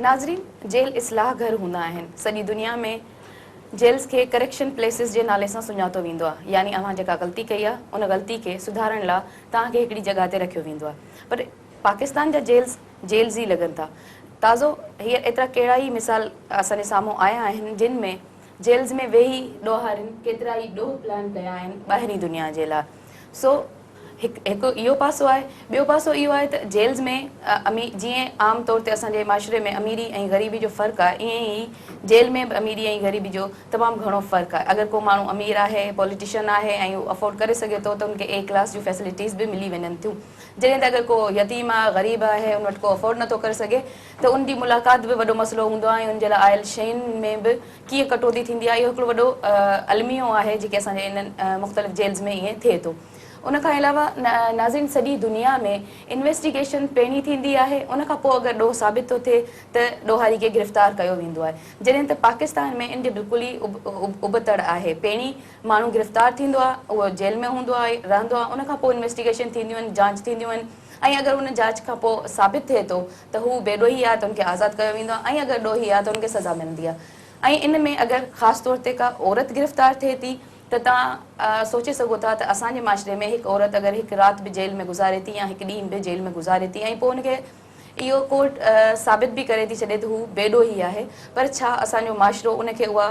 नाज़रीन, जेल इस्लाह घर हूंदा आहिनि। सॼी दुनिया में जेल्स खे करेक्शन प्लेसिस जे नाले सां सुञातो वेंदो आहे, यानी अव्हां जेका ग़लती कई आहे उन ग़लती खे सुधारण लाइ तव्हांखे हिकिड़ी जॻह ते रखियो वेंदो आहे। पर पाकिस्तान जा जेल्स ई लॻनि था। ताज़ो हीअ एतिरा कहिड़ा ई मिसाल असांजे साम्हूं आया आहिनि जिन में जेल्स में वेही ॾोहारियुनि केतिरा ई ॾोह प्लान कया आहिनि ॿाहिरीं दुनिया जे लाइ। सो हिकु इहो पासो आहे। ॿियो पासो इहो आहे त जेल्स में जीअं आम तौर ते असांजे माशरे में अमीरी ऐं ग़रीबी जो फ़र्क़ु आहे, ईअं ई जेल में बि अमीरी ऐं ग़रीबी जो तमामु घणो फ़र्क़ु आहे। अगरि को माण्हू अमीर आहे, पॉलिटिशियन आहे ऐं उहो अफोर्ड करे सघे थो त उनखे ए क्लास जूं फैसिलिटीज़ बि मिली वञनि थियूं। जॾहिं त अगरि को यतीम आहे, ग़रीब आहे, उन वटि को अफोर्ड नथो करे सघे त उनजी मुलाक़ात बि वॾो मसइलो हूंदो आहे ऐं उनजे लाइ आयल शयुनि में बि कीअं कटौती थींदी आहे। इहो हिकिड़ो वॾो अलमियो आहे जेके असांजे इन्हनि मुख़्तलिफ़ जेल्स में ईअं थिए थो। उनखां अलावा नाज़रीन, सॼी दुनिया में इन्वेस्टिगेशन पहिरीं थींदी आहे, उनखां पोइ अगरि ॾोह साबित थो थिए त ॾोहारी खे गिरफ़्तार कयो वेंदो आहे। जॾहिं त पाकिस्तान में इन जो बिल्कुलु ई उबतड़ आहे। पहिरीं माण्हू गिरफ़्तार थींदो आहे, उहो जेल में हूंदो आहे, रहंदो आहे, उनखां पोइ इन्वेस्टिगेशन थींदियूं आहिनि, जांच थींदियूं आहिनि ऐं अगरि उन जांच खां पोइ साबित थिए थो त हू बेॾोही आहे त उनखे आज़ादु कयो वेंदो आहे ऐं अगरि ॾोही आहे त उनखे सज़ा मिलंदी आहे। ऐं इन में अगरि ख़ासि तौर ते का औरत गिरफ़्तार थिए थी त तव्हां सोचे सघो था त असांजे माशरे में हिकु औरत अगरि हिकु राति बि जेल में गुज़ारे थी या हिकु ॾींहुं बि जेल में गुज़ारे थी ऐं पोइ उनखे इहो कोर्ट साबित बि करे थी छॾे त हू बेॾोही आहे, पर छा असांजो माशरो उनखे उहा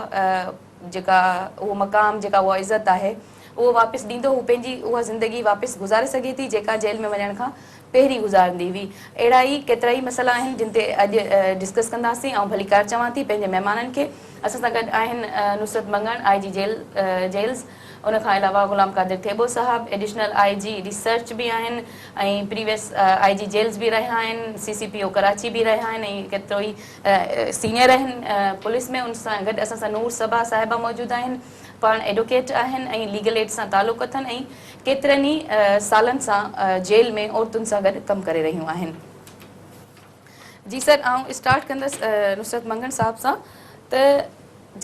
जेका उहो मक़ाम, जेका उहा इज़त आहे उहो वापसि ॾींदो? हू पंहिंजी उहा ज़िंदगी वापसि गुज़ारे सघे थी जेका जेल में वञण खां पहिरीं गुज़ारंदी हुई? अहिड़ा ई केतिरा ई मसइला आहिनि जिन ते अॼु डिस्कस कंदासीं। ऐं भली कार चवां थी पंहिंजे महिमाननि खे। असां सां गॾु आहिनि नुसरत मंगण, IG जेल्स। उनखां अलावा Ghulam Qadir Thebo Sahab, additional IG research बि आहिनि ऐं प्रीवियस IG जेल्स बि रहिया आहिनि, CCPO कराची बि रहिया आहिनि ऐं केतिरो ई सीनियर आहिनि पुलिस में। उन सां गॾु असां सां नूर सबा साहिबा मौजूदु आहिनि, पाण एडवोकेट आहिनि ऐं लीगल एड सां तालुक़ अथनि ऐं केतिरनि ई सालनि सां जेल में औरतुनि सां गॾु कमु करे रहियूं आहिनि। जी सर, आउं स्टार्ट कंदसि नुसरत मंगण साहिब सां। त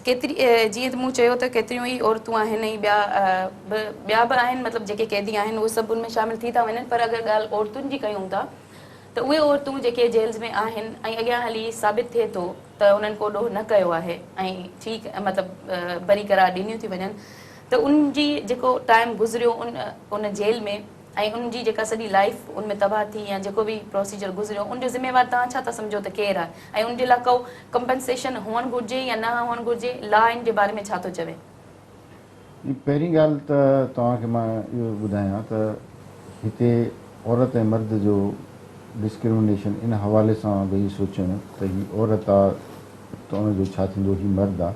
केतिरी जीअं त मूं चयो त केतिरियूं ई औरतूं आहिनि ऐं ॿिया बि आहिनि, मतिलबु जेके क़ैदी आहिनि उहे सभु उनमें शामिलु थी था वञनि। पर अगरि ॻाल्हि औरतुनि जी कयूं था त उहे औरतूं जेके जेल्स में आहिनि ऐं अॻियां हली साबित थिए थो त उन्हनि को ॾोह न कयो आहे ऐं ठीकु मतिलबु बरी करार ॾिनियूं थी वञनि, त उनजी जेको टाइम गुज़रियो उन जेल में ऐं उनजी जेका सॼी लाइफ उनमें तबाह थी या जेको बि प्रोसीजर गुज़रियो, उनजो ज़िम्मेवार तव्हां छा था सम्झो त केरु आहे ऐं उनजे लाइ को कंपनसेशन हुअणु घुरिजे या न हुअणु घुरिजे? लॉ इन जे बारे में छा थो चवे? पहिरीं ॻाल्हि त तव्हांखे मां इहो ॿुधायां त हिते औरत ऐं मर्द जो डिस्क्रिमिनेशन इन हवाले सां वेही सोचणु त हीअ औरत आहे त उनजो छा थींदो, हीअ मर्द आहे।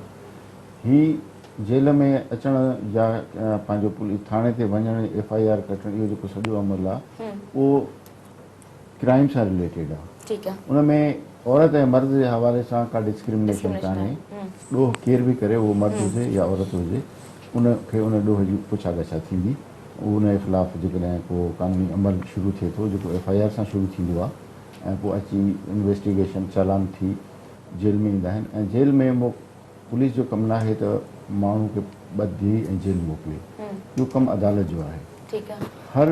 हीअ जेल में अचणु या पंहिंजो पुलिस थाणे ते वञणु, FIR कटणु, इहो जेको सॼो अमल आहे उहो क्राइम सां रिलेटेड आहे। ठीकु आहे। उन में औरत ऐं मर्द जे हवाले सां का डिस्क्रिमिनेशन कान्हे। ॾोह केर बि करे, उहो मर्द हुजे या औरत हुजे, उनखे उन ॾोह जी पुछा गछा थींदी। उनजे ख़िलाफ़ु जेकॾहिं को कानूनी अमल शुरू थिए थो जेको FIR सां शुरू थींदो आहे ऐं पोइ अची इन्वेस्टिगेशन चालान थी जेल में ईंदा आहिनि। ऐं जेल में पुलिस जो कमु न आहे त माण्हू खे ॿधी ऐं जेल मोकिले, इहो कमु अदालत जो आहे। ठीकु आहे। हर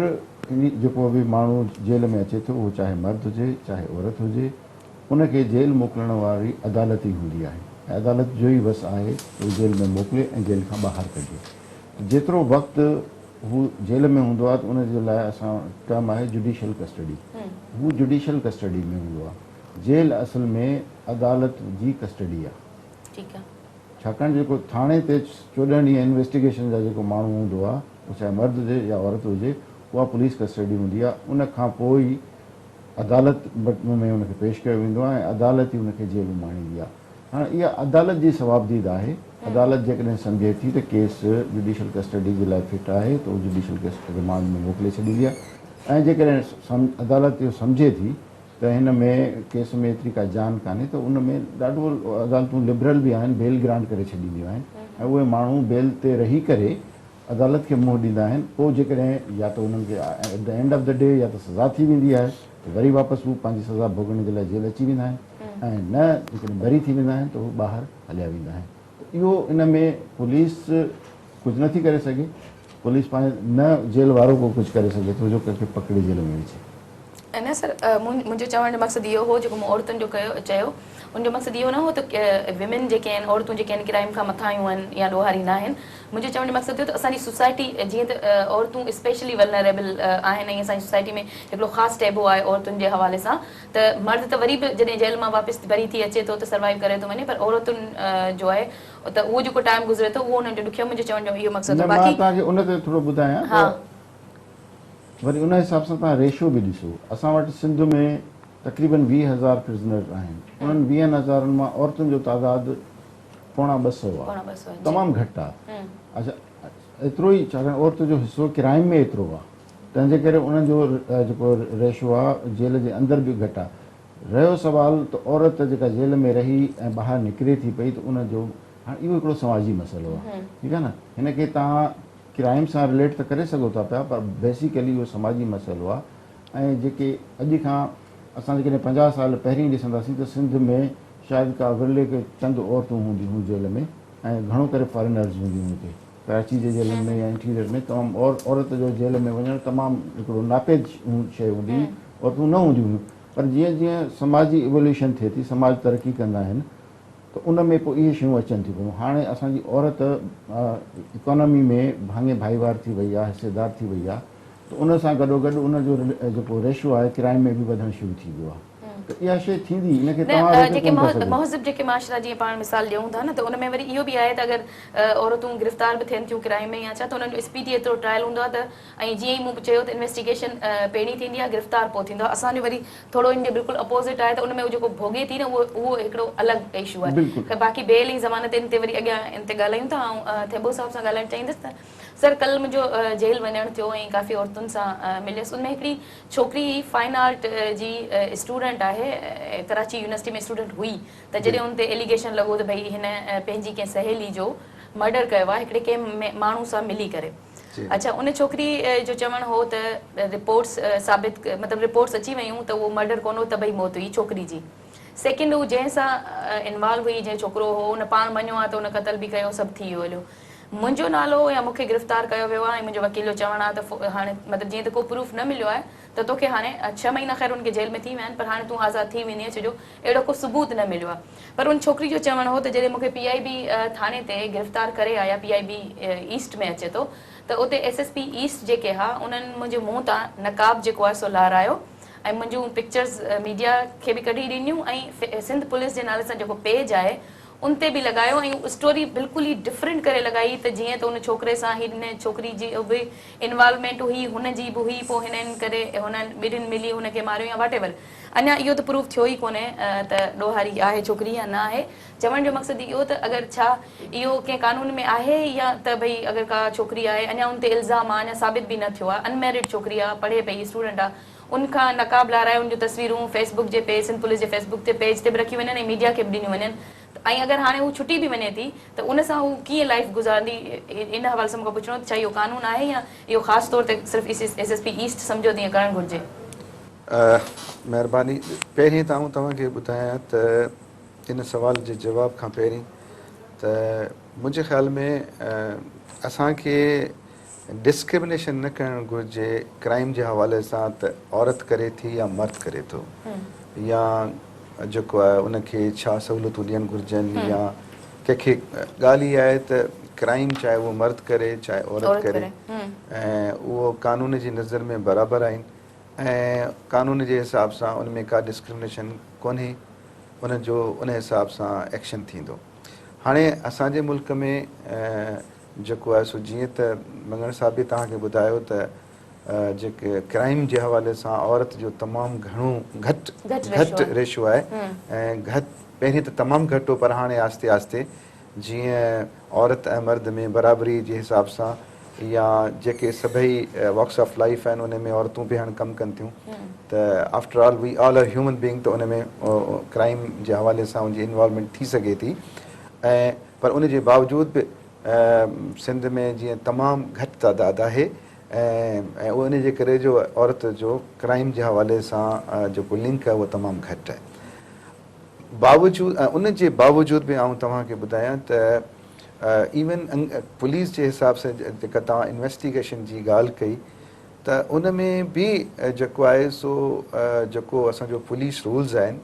जेको बि माण्हू जेल में अचे थो, उहो चाहे मर्द हुजे चाहे औरत हुजे, उनखे जेल मोकिलण वारी अदालत ई हूंदी आहे ऐं अदालत जो ई बसि आहे उहो जेल में मोकिले ऐं जेल खां ॿाहिरि कढे। जेतिरो वक़्तु हू जेल में हूंदो आहे त उनजे लाइ असां टर्म आहे जुडिशियल कस्टडी। हू जुडिशियल कस्टडी में हूंदो आहे। जेल असल में अदालत जी कस्टडी आहे। ठीकु आहे। छाकाणि जेको थाणे ते 14 ॾींहं इन्वेस्टिगेशन जा जेको माण्हू हूंदो आहे, उहो चाहे मर्द हुजे या औरत हुजे, उहा पुलिस कस्टडी हूंदी आहे। उनखां पोइ ई अदालत में उनखे पेश कयो वेंदो आहे ऐं अदालत ई उनखे जेल में आणींदी आहे। हाणे इहा अदालत जी सवाबदीद आहे। अदालत जेकॾहिं सम्झे थी त केस जुडिशियल कस्टडी जे लाइ फिट आहे त उहो जुडिशियल कस्टडी रिमांड में मोकिले छॾींदी आहे। ऐं जेकॾहिं अदालत इहो सम्झे थी त हिन में केस में एतिरी का जान कान्हे त उन में ॾाढो अदालतूं लिबरल बि आहिनि, बेल ग्रांट करे छॾींदियूं आहिनि ऐं उहे माण्हू बेल ते रही करे अदालत खे मुंहुं ॾींदा आहिनि। पोइ जेकॾहिं या त उन्हनि खे at the end of the day या त सज़ा थी वेंदी आहे त वरी वापसि हू पंहिंजी सज़ा भोगण जे लाइ जेल अची वेंदा आहिनि ऐं न जेकॾहिं बरी थी वेंदा आहिनि त हू ॿाहिरि हलिया वेंदा आहिनि। त इहो इन में पुलिस कुझु नथी करे सघे। पुलिस पंहिंजे न जेल वारो को कुझु करे सघे थो जो कंहिंखे पकड़े जेल में विझे। न सर, मुंहिंजो चवण जो मक़सदु इहो हो जेको मूं औरतुनि जो चयो, उनजो मक़सदु इहो न हो त विमेन जेके आहिनि, औरतूं जेके आहिनि क्राइम खां मथां आहियूं आहिनि या ॾोहारी न आहिनि। मुंहिंजो चवण जो मक़सदु इहो त असांजी सोसाइटी जीअं त औरतूं स्पेशली वल्नरेबल आहिनि, ऐं असांजी सोसाइटी में हिकिड़ो ख़ासि टैबू आहे औरतुनि जे हवाले सां, त मर्द त वरी बि जॾहिं जेल मां वापसि भरी थी अचे थो त सर्वाइव करे थो वञे, पर औरतुनि जो आहे त उहो जेको टाइम गुज़रे थो उहो उन्हनि जो ॾुखियो। मुंहिंजो चवण जो इहो मक़सदु न हो। मां बाक़ी तव्हांखे उन ते थोरो ॿुधायां हा त वरी उन हिसाब सां तव्हां रेशो बि ॾिसो। असां वटि सिंध में तक़रीबन 20,000 प्रिज़नर आहिनि, उन्हनि 20,000 मां औरतुनि जो तादादु 250 आहे, पोणा 200 जी। तमामु घटि आहे। अच्छा, एतिरो ई छाकाणि औरत जो हिसो क्राइम में एतिरो आहे, तंहिंजे करे उन्हनि जो जेको रेशो आहे जेल जे अंदरि बि घटि आहे। रहियो सुवाल त औरत जेका जेल में रही ऐं ॿाहिरि निकिरे थी पई त उनजो हाणे इहो हिकिड़ो समाजी मसइलो आहे, ठीकु आहे न। हिनखे तव्हां क्राइम सां रिलेट त करे सघो था पिया, पर बेसिकली इहो समाजी मसइलो आहे। ऐं जेके अॼु खां असां जेकॾहिं 50 साल पहिरीं ॾिसंदासीं त सिंध में शायदि का विरले के चंद औरतूं हूंदियूं हुयूं जेल में, ऐं घणो करे फॉरेनर्स हूंदियूं हुयूं हुते कराची जे जेलनि में या इंटीरियर में। तमामु औरत जो जेल में वञणु तमामु हिकिड़ो नापेज शइ हूंदी हुई, औरतूं न हूंदियूं हुयूं। पर जीअं जीअं समाजी इवोल्यूशन थिए थी, समाज तरक़ी कंदा आहिनि, त उन में पोइ इहे शयूं अचनि थियूं पियूं। हाणे असांजी औरत इकोनॉमी में भाङे भाईवार थी वई आहे, हिसेदार थी वई आहे, त उन सां गॾोगॾु उनजो जेको रेशो आहे क्राइम में बि वधणु शुरू थी वियो आहे। त इहा शइ थींदी, इनखे तव्हां रोके जेके कोन था सघो। महज़िब जेके माशरा जीअं पाण मिसाल ॾियूं था न, त उन में वरी इहो बि आहे त अगरि औरतूं गिरफ़्तार बि थियनि थियूं क्राइम में या छा, त उन्हनि जो स्पीडी एतिरो ट्रायल हूंदो आहे त, ऐं जीअं ई मूं चयो त इन्वेस्टिगेशन पहिरीं थींदी आहे, गिरफ़्तार पोइ थींदो आहे। असांजो वरी थोरो इन जे बिल्कुलु अपोज़िट आहे, त उन में उहो जेको भोॻे थी न उहो हिकिड़ो अलॻि इशू आहे। बिल्कुलु त बाक़ी बेल ई ज़मानत इन ते वरी अॻियां इन ते ॻाल्हायूं था। ऐं थेबो साहिब सां ॻाल्हाइणु चाहींदसि त सर, कल्ह मुंहिंजो जेल वञणु थियो ऐं काफ़ी औरतुनि सां मिलियसि। उनमें हिकिड़ी छोकिरी फाइन आर्ट जी स्टूडेंट आहे, कराची यूनिवर्सिटी में स्टूडेंट हुई। त जॾहिं उन ते एलिगेशन लॻो त भई हिन पंहिंजी कंहिं सहेली जो मर्डर कयो आहे हिकिड़े कंहिं माण्हू सां मिली करे। अच्छा, उन छोकिरी जो चवणु हो त रिपोर्ट्स साबित मतिलबु रिपोर्ट्स अची वियूं त उहो मर्डर कोन हो, तबई मौत हुई छोकिरी जी। सेकेंड, हू जंहिंसां इन्वॉल्व हुई, जंहिं छोकिरो हो, उन पाण मञियो आहे त उन क़तल बि कयो, सभु थी वियो हलियो। मुंहिंजो नालो या मूंखे गिरफ़्तार कयो वियो आहे, ऐं मुंहिंजो वकील जो चवणु आहे त हाणे मतिलबु जीअं त को प्रूफ न मिलियो आहे त तोखे हाणे 6 महीना ख़ैर उनखे जेल में थी विया आहिनि, पर हाणे तूं आज़ादु थी वेंदी, छो जो अहिड़ो को सबूत न मिलियो आहे। पर उन छोकिरी जो चवणु हो त जॾहिं मूंखे PIB थाणे ते गिरफ़्तार करे आया, PIB ईस्ट में अचे थो, त उते SSP ईस्ट जेके हा, उन्हनि मुंहिंजे मुंहं तां नकाब जेको आहे सो लारायो, ऐं मुंहिंजूं पिक्चर्स मीडिया खे बि कढी ॾिनियूं, ऐं सिंध पुलिस जे नाले सां जेको पेज आहे उन ते बि लॻायो, ऐं स्टोरी बिल्कुलु ई डिफरेंट करे लॻाई त जीअं त उन छोकिरे सां हिन छोकिरी जी बि इन्वॉल्वमेंट हुई, हुनजी बि हुई, पोइ हिननि करे हुननि ॿिन्हिनि मिली हुनखे मारियो या वाट एवर। अञा इहो त प्रूफ थियो ई कोन्हे त ॾोहारी आहे छोकिरी या न आहे। चवण जो मक़सदु इहो त अगरि छा इहो कंहिं कानून में आहे, या त भई अगरि का छोकिरी आहे अञा उन ते इल्ज़ाम आहे, अञा साबित बि न थियो आहे, अनमेरिड छोकिरी आहे, पढ़े पई, स्टूडेंट आहे, उनखां नकाब लाराए उन जूं तस्वीरूं फेसबुक जे पेज, सिंध पुलिस जे फेसबुक ते पेज ते बि रखी वञनि, ऐं मीडिया खे बि ॾिनियूं वञनि। ऐं अगरि हाणे हू छुटी बि वञे थी त उन सां हू कीअं लाइफ गुज़ारंदी, इन हवाले सां मूंखे पुछणो त छा इहो कानून आहे या इहो ख़ासि तौर ते सिर्फ़ु SSP ईस्ट सम्झो तीअं करणु घुरिजे? महिरबानी। पहिरीं त आऊं तव्हांखे ॿुधायां त इन सवाल जे जवाब खां पहिरीं त मुंहिंजे ख़्याल में असांखे डिस्क्रिमिनेशन न करणु घुरिजे क्राइम जे हवाले सां त औरत करे थी या मर्द करे थो, या जेको आहे उनखे छा सहूलियतूं ॾियणु घुरिजनि, या कंहिंखे ॻाल्हि इहा आहे त क्राइम चाहे उहो मर्द करे चाहे औरत करे, ऐं उहो कानून जी नज़र में बराबरि आहिनि, ऐं कानून जे हिसाब सां उन में का डिस्क्रिमिनेशन कोन्हे, उनजो उन हिसाब सां एक्शन थींदो। हाणे असांजे मुल्क में जेको आहे सो जीअं त मंगण साहब बि तव्हांखे ॿुधायो त जेके क्राइम जे हवाले सां औरत जो तमामु घटि रेशो आहे, ऐं पहिरीं त तमामु घटि हो, पर हाणे आहिस्ते आहिस्ते जीअं औरत ऐं मर्द में बराबरी जे हिसाब सां, या जेके सभई वॉक्स ऑफ लाइफ आहिनि उन में औरतूं बि हाणे कमु कनि थियूं, त after all we all are human being, त उन में क्राइम जे हवाले सां उनजी इन्वॉल्वमेंट थी सघे थी। ऐं पर उन जे बावजूद बि सिंध में जीअं तमामु घटि तइदाद आहे, ऐं उन जे करे जो औरत जो क्राइम जे हवाले सां जेको लिंक आहे उहो तमामु घटि आहे। उन जे बावजूद बि आऊं तव्हांखे ॿुधायां त इवन पुलिस जे हिसाब सां जेका तव्हां इन्वेस्टिगेशन जी ॻाल्हि कई, त त उन में बि जेको आहे सो जेको असांजो पुलिस रूल्स आहिनि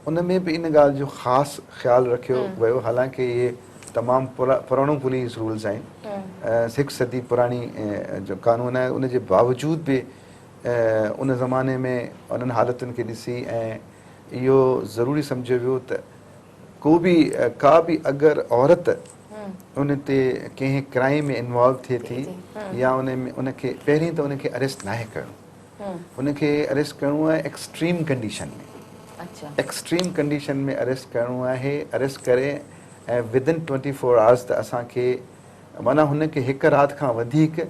उन में बि इन ॻाल्हि जो ख़ासि ख़्यालु रखियो वियो, हालांकि इहे तमामु पुराणो पुलिस रूल्स आहिनि, 6 सदी पुराणी जो कानून आहे, उन जे बावजूद बि उन ज़माने में उन्हनि हालतुनि खे ॾिसी ऐं इहो ज़रूरी सम्झियो वियो त का बि अगरि औरत उन ते कंहिं क्राइम में इन्वॉल्व थिए थी या उन में उनखे पहिरीं त उनखे अरेस्ट नाहे करिणो, उनखे अरेस्ट करिणो आहे एक्सट्रीम कंडीशन में, एक्सट्रीम कंडीशन में अरेस्ट करिणो आहे, अरेस्ट करे ऐं विदिन 24 आवर्स त असांखे माना हुनखे हिकु राति खां वधीक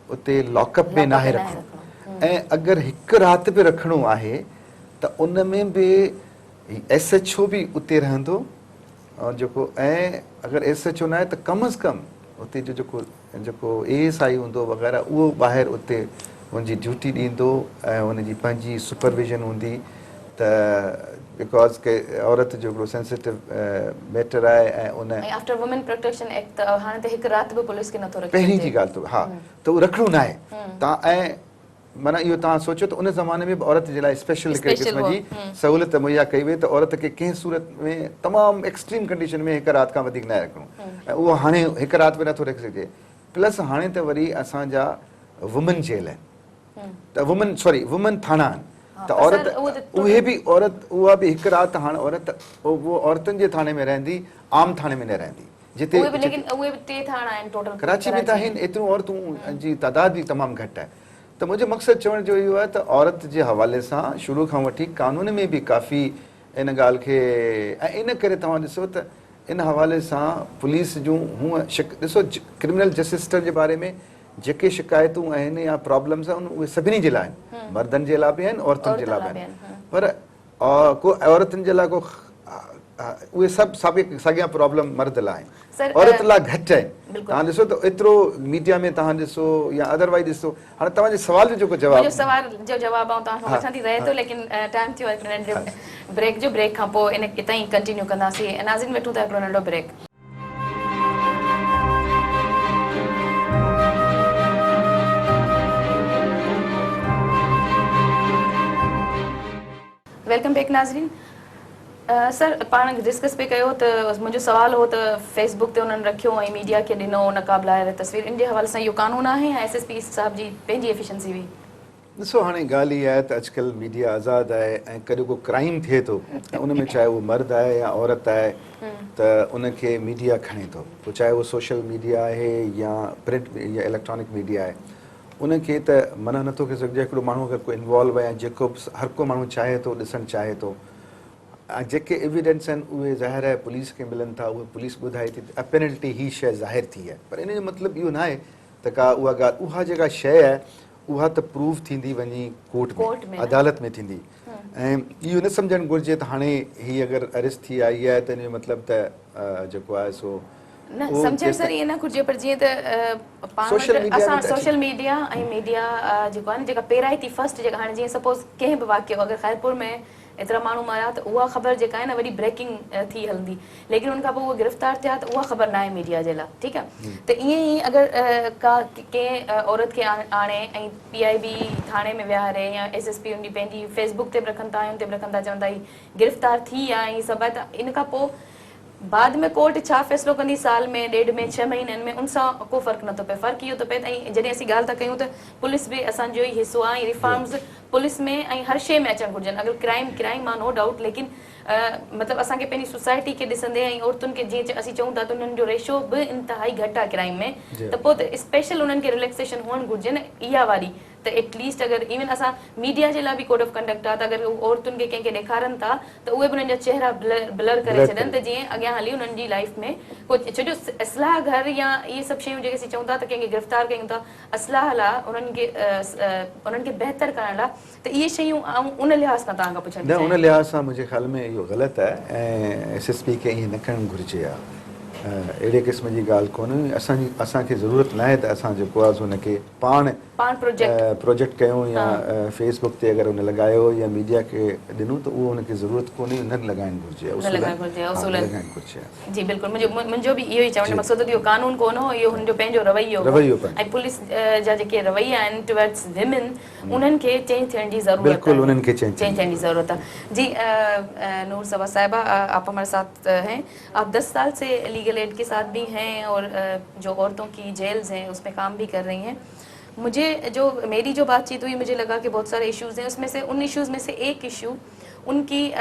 उते लॉकअप में नाहे रखिणो, ऐं अगरि हिकु राति बि रखिणो आहे त उन में बि SHO बि उते रहंदो जेको, ऐं अगरि SHO न आहे त कम अज़ कम उते जो जेको ASI हूंदो वग़ैरह उहो ॿाहिरि उते हुनजी ड्यूटी ॾींदो ऐं हुनजी पंहिंजी सुपरविजन हूंदी, त बिकॉज़ के औरत जो हिकिड़ो सेंसिटिव मैटर आहे ऐं उन आफ्टर वुमेन प्रोटेक्शन एक्ट हाणे त हिकु राति बि पुलिस खे नथो रखे, पहिरीं जी ॻाल्हि हा, त उहो रखिणो न आहे तव्हां, ऐं माना इहो तव्हां सोचो त उन ज़माने में बि औरत जे लाइ स्पेशल हिकिड़े क़िस्म जी सहूलियत मुहैया कई वई त औरत खे कंहिं सूरत में तमामु एक्सट्रीम कंडीशन में हिकु राति खां वधीक न रखिणो, ऐं उहो हाणे हिकु राति बि नथो रखी सघे। प्लस हाणे त वरी असांजा वुमन जेल आहिनि, त वुमन थाणा आहिनि, त औरत उहे बि औरत उहा बि हिकु राति हाणे औरत उहो औरतुनि जे थाणे में रहंदी, आम थाणे में न रहंदी, जिते कराची में त आहिनि एतिरियूं औरतूं जी तइदाद बि तमामु घटि आहे। त मुंहिंजो मक़सदु चवण जो इहो आहे त औरत जे हवाले सां शुरू खां वठी कानून में बि काफ़ी इन ॻाल्हि खे, ऐं इन करे तव्हां ॾिसो त इन हवाले सां पुलिस जूं हूअं ॾिसो क्रिमिनल जस्टिस सिस्टम जे बारे में जेके शिकायतूं आहिनि या प्रॉब्लम्स आहिनि उहे सभिनी जे लाइ आहिनि, मर्दनि जे लाइ बि आहिनि, औरतुनि जे लाइ बि आहिनि, पर को औरतुनि जे लाइ को उहे सभु साॻिया प्रॉब्लम मर्द लाइ आहिनि, औरत लाइ घटि आहिनि। तव्हां ॾिसो त एतिरो मीडिया में तव्हां ॾिसो या अदरवाइज़ ॾिसो, हाणे तव्हांजे सवाल जो जेको जवाबु ब्रेक जो ब्रेक खां पोइ इन हितां ई कंटिन्यू कंदासीं। नाज़रीन वेठूं था हिकिड़ो नंढो ब्रेक। वेलकम बैक नाज़रीन। सर पाण डिस्कस पे कयो त मुंहिंजो सुवाल हो त फेसबुक ते उन्हनि रखियो ऐं मीडिया खे ॾिनो नक़ाब लाइ तस्वीर, इन जे हवाले सां इहो कानून आहे या SSP साहब जी पंहिंजी एफिशिएंसी हुई? ॾिसो हाणे ॻाल्हि इहा आहे त अॼुकल्ह मीडिया आज़ादु आहे ऐं कॾहिं को क्राइम थिए थो ऐं उन में चाहे उहो मर्द आहे या औरत आहे त उनखे मीडिया खणे थो, पोइ चाहे उहो सोशल मीडिया आहे या प्रिंट या इलेक्ट्रॉनिक मीडिया आहे, उनखे त मना नथो करे सघिजे। हिकिड़ो माण्हू अगरि को इन्वॉल्व आहे, जेको हर को माण्हू चाहे थो ॾिसणु चाहे थो, ऐं जेके एविडेंस आहिनि उहे ज़ाहिर आहे पुलिस खे मिलनि था, उहे पुलिस ॿुधाए थी, अपैरेंटली ही शइ ज़ाहिर थी आहे, पर इन जो मतिलबु इहो न आहे त का उहा ॻाल्हि उहा जेका शइ आहे उहा त प्रूव थींदी वञी कोर्ट में अदालत में थींदी, ऐं इहो न सम्झणु घुरिजे त हाणे हीअ अगरि अरेस्ट थी आई आहे त इन जो मतिलबु त जेको आहे सो न सम्झण सर इहे न घुरिजे, पर जीअं त पाण असां सोशल मीडिया ऐं मीडिया जेको आहे न जेका पहिरां फर्स्ट जेका हाणे जीअं सपोज़ कंहिं बि वाक़ियो अगरि ख़ैरपुर में एतिरा माण्हू मारिया त उहा ख़बर जेका आहे न वॾी ब्रेकिंग थी हलंदी, लेकिन उनखां पोइ उहे गिरफ़्तार थिया त उहा ख़बर न आहे मीडिया जे लाइ, ठीकु आहे। त ईअं ई अगरि का कंहिं औरत खे आणे ऐं PIB थाणे में विहारे या SSP उनजी पंहिंजी फेसबुक ते बि रखनि था, उन ते बि रखनि था, चवनि था ही गिरफ़्तार थी आहे ऐं सभु आहे, त इन खां पोइ बाद में कोर्ट छा फ़ैसिलो कंदी, साल में, 1.5 में, 6 महीननि में, उन सां को फ़र्क़ु नथो पए। फ़र्क़ु इहो थो पए त ऐं जॾहिं असीं ॻाल्हि था कयूं त पुलिस बि असांजो ई हिसो आहे, रिफॉर्म्स पुलिस में ऐं हर शइ में अचणु घुरिजनि। अगरि क्राइम आहे नो डाउट, लेकिन मतिलबु असांखे पंहिंजी सोसाइटी खे ॾिसंदे ऐं औरतुनि खे जीअं असीं चऊं था त उन्हनि जो रेशो बि इंतिहाई घटि आहे क्राइम में, त पोइ त स्पेशल उन्हनि खे रिलैक्सेशन हुअणु घुरिजे न इहा वारी, त एटलीस्ट अगरि इवन असां मीडिया जे लाइ बि कोड ऑफ कंडक्ट आहे, त अगरि औरतुनि खे कंहिंखे ॾेखारनि था त उहे बि उन्हनि जा चेहरा ब्लर करे छॾनि, त जीअं अॻियां हली उन्हनि जी लाइफ में कुझु छो जो इस्लाह घर या इहे सभु शयूं जेके असीं चऊं था त कंहिंखे गिरफ़्तार कयूं था इस्लाह लाइ, उन्हनि खे बहितर करण लाइ, त इहे शयूं उन लिहाज़ खां तव्हां खां पुछनि न, उन लिहाज़ सां मुंहिंजे ख़्याल में इहो ग़लति आहे ऐं SSP खे ईअं न करणु घुरिजे आहे। अहिड़े क़िस्म जी ॻाल्हि कोन्हे. असांखे ज़रूरत न आहे त असां जेको आहे हुनखे पाण प्रोजेक्ट कयूं या फेसबुक ते अगरि हुन लॻायो या मीडिया खे ॾिनूं त उहो हुनखे ज़रूरत कोन्हे, न लॻाइणु घुरिजे. लॻाइणु घुरिजे. जी बिल्कुलु. मुंहिंजो बि इहो ई चवण जो मक़सदु इहो कानून कोन हो, इहो हुनजो पंहिंजो रवैयो ऐं पुलिस जा जेके रवैया आहिनि टुवर्ड्स विमेन उन्हनि खे चेंज थियण जी ज़रूरत आहे. बिल्कुलु उन्हनि खे चेंज थियण जी ज़रूरत आहे. जी नूर सबा साहिबा, आप हमारे साथ हैं. आप 10 साल से लीगल एड के साथ भी हैं और जो औरतों की जेल्स हैं उसमें काम भी कर रही हैं. मेरी जो बातचीत हुई मुझे लगा कि बहुत सारे इश्यूज़ हैं. उसमें से उन इश्यूज़ में से एक इशू उनकी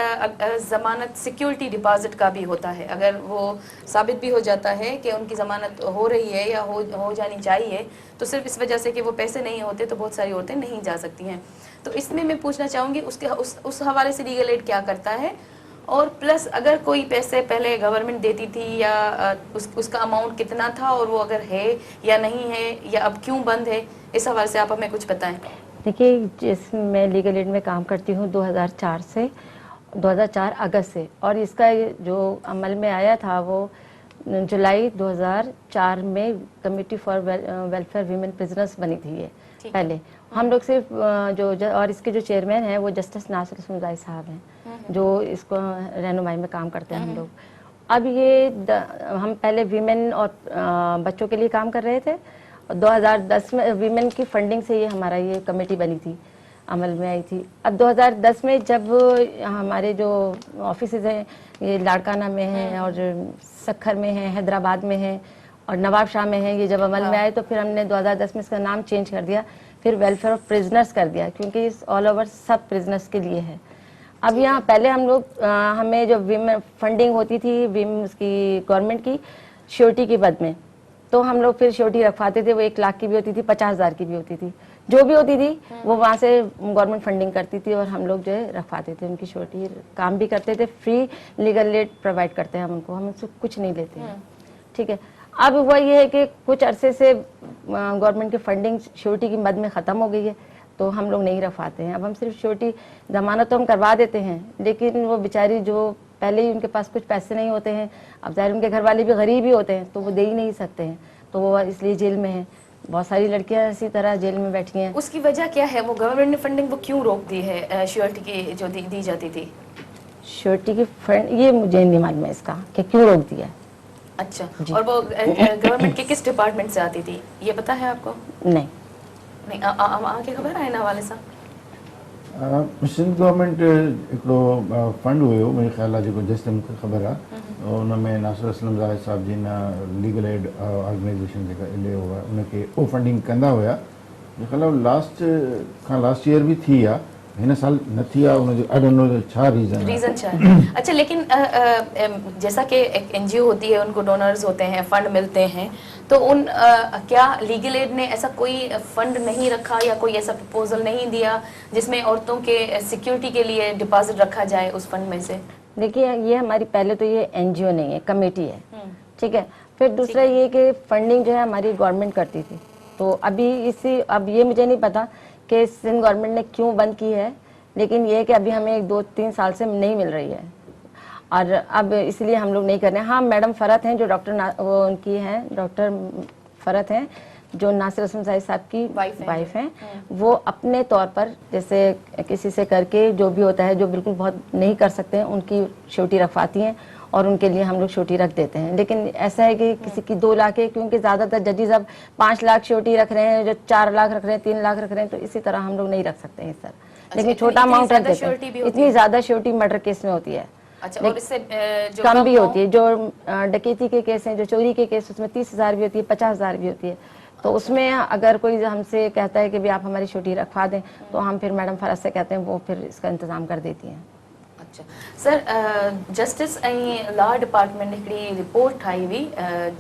ज़मानत सिक्योरिटी डिपॉजिट का भी होता है. अगर वो साबित भी हो जाता है कि उनकी ज़मानत हो रही है या हो जानी चाहिए, तो सिर्फ इस वजह से कि वो पैसे नहीं होते तो बहुत सारी औरतें नहीं जा सकती हैं. तो इसमें मैं पूछना चाहूँगी उस हवाले से लीगल एड क्या करता है, और प्लस अगर कोई पैसे पहले गवर्नमेंट देती थी या उसका अमाउंट कितना था और वो अगर है या नहीं है या अब क्यों बंद है, इस हवाले से आप हमें कुछ बताएं. देखिए, मैं लीगल एड में काम करती हूँ 2004 अगस्त से, और इसका जो अमल में आया था वो जुलाई 2004 में committee for welfare women prisoners बनी थी. ये पहले हम लोग सिर्फ और इसके जो चेयरमैन हैं वो जस्टिस नासिर सुमजाई साहब हैं, जो इसको रहनुमाई में काम करते हैं हम लोग. अब ये हम पहले वीमेन और बच्चों के लिए काम कर रहे थे. 2010 में वीमेन की फंडिंग से ये हमारा ये कमेटी बनी थी, अमल में आई थी. अब 2010 में जब हमारे जो ऑफिसेज हैं ये लाड़काना में हैं और सक्खर में हैं, हैदराबाद में हैं और नवाब शाह में हैं, ये जब अमल में आए तो फिर हमने 2010 में इसका नाम चेंज कर दिया, फिर वेलफेयर ऑफ प्रिजनर्स कर दिया, क्योंकि इस ऑल ओवर सब प्रिजनर्स के लिए है. अब यहाँ पहले हम लोग हमें जो वीमेन फंडिंग होती थी उसकी गवर्नमेंट की श्योरिटी के बद में, तो हम लोग फिर श्योरिटी रखवाते थे. वो 1 लाख की भी होती थी, 50,000 की भी होती थी, जो भी होती थी वो वहाँ से गवर्नमेंट फंडिंग करती थी और हम लोग जो है रखवाते थे उनकी श्योरिटी. काम भी करते थे, फ्री लीगल एड प्रोवाइड करते हैं हम उनको, हम उनसे कुछ नहीं लेते हैं. ठीक है. अब वो ये है कि कुछ अरसे से गवर्नमेंट की फंडिंग श्योरिटी की मद में ख़त्म हो गई है, तो हम लोग नहीं रखवाते हैं. अब हम सिर्फ श्योरिटी जमानत तो हम करवा देते हैं, लेकिन वो बेचारी जो पहले ही उनके पास कुछ पैसे नहीं होते हैं, अब ज़ाहिर उनके घर वाले भी गरीब ही होते हैं, तो वो दे ही नहीं सकते हैं, तो वो इसलिए जेल में हैं. बहुत सारी लड़कियां इसी तरह जेल में बैठी हैं. उसकी वजह क्या है? वो गवर्नमेंट ने फंडिंग वो क्यों रोक दी है श्योरिटी की जो दी जाती थी? श्योरिटी की फंड ये मुझे नहीं मालूम है इसका कि क्यों रोक दिया. अच्छा. और वो गवर्नमेंट के किस डिपार्टमेंट से आती थी, ये पता है आपको? नहीं. आगे खबर आहे ना हवाले सां? सिंध गवर्नमेंट हिकिड़ो फंड हुयो, मुंहिंजे ख़्याल आहे जेको जेसिताईं मूंखे ख़बर आहे, हुन में नासिर असलम ज़ाहिद साहिब जी न लीगल एड ऑर्गेनाइज़ेशन जेका एल ए हुआ उनखे उहो फंडिंग कंदा हुआ. मुंहिंजे ख़्याल आहे लास्ट ईयर बि थी आहे, हिन साल न थी आहे. उनजो आई डोंट नो छा रीज़न छा है. अच्छा, लेकिन जैसा कि एक एनजीओ होती है, उनको डोनर्स होते हैं, फंड मिलते हैं, तो क्या लीगल एड ने ऐसा कोई फंड नहीं रखा या कोई ऐसा प्रपोजल नहीं दिया जिसमें औरतों के सिक्योरिटी के लिए डिपॉजिट रखा जाए उस फंड में से? देखिए, ये हमारी पहले तो ये एनजीओ नहीं है, कमेटी है. ठीक है. फिर दूसरा ये कि फंडिंग जो है हमारी गवर्नमेंट करती थी, तो अब ये मुझे नहीं पता कि सिंध गवर्नमेंट ने क्यों बंद की है, लेकिन ये कि अभी हमें 2-3 साल से नहीं मिल रही है और अब इसलिए हम लोग नहीं कर रहे हैं. हाँ, मैडम फरत हैं जो वो उनकी हैं, डॉक्टर फरत हैं जो नासिर असलम साहब की वाइफ हैं. वो अपने तौर पर जैसे किसी से करके जो भी होता है, जो बिल्कुल बहुत नहीं कर सकते हैं, उनकी श्योरिटी रखवाती हैं और उनके लिए हम लोग श्योरिटी रख देते हैं. लेकिन ऐसा है कि किसी की 2 लाख है, क्योंकि ज़्यादातर जजेस अब 5 लाख श्योरिटी रख रहे हैं, जो 4 लाख रख रहे हैं, 3 लाख रख रहे हैं, तो इसी तरह हम लोग नहीं रख सकते हैं इस तरह. लेकिन छोटा अमाउंट रख देते हैं. इतनी ज़्यादा श्योरिटी मर्डर केस में होती है. अच्छा. और इससे जो कम भी होती है. जो डकैती के केस हैं, जो चोरी के केस, उसमें 30,000 भी होती है, 50,000 भी होती है. तो उसमें अगर कोई हमसे कहता है कि भी आप हमारी श्योरिटी रखवा दें, तो हम फिर मैडम फरज से कहते हैं, वो फिर इसका इंतज़ाम कर देती हैं. अच्छा सर, जस्टिस ऐं लॉ डिपार्टमेंट हिकिड़ी रिपोर्ट ठाही हुई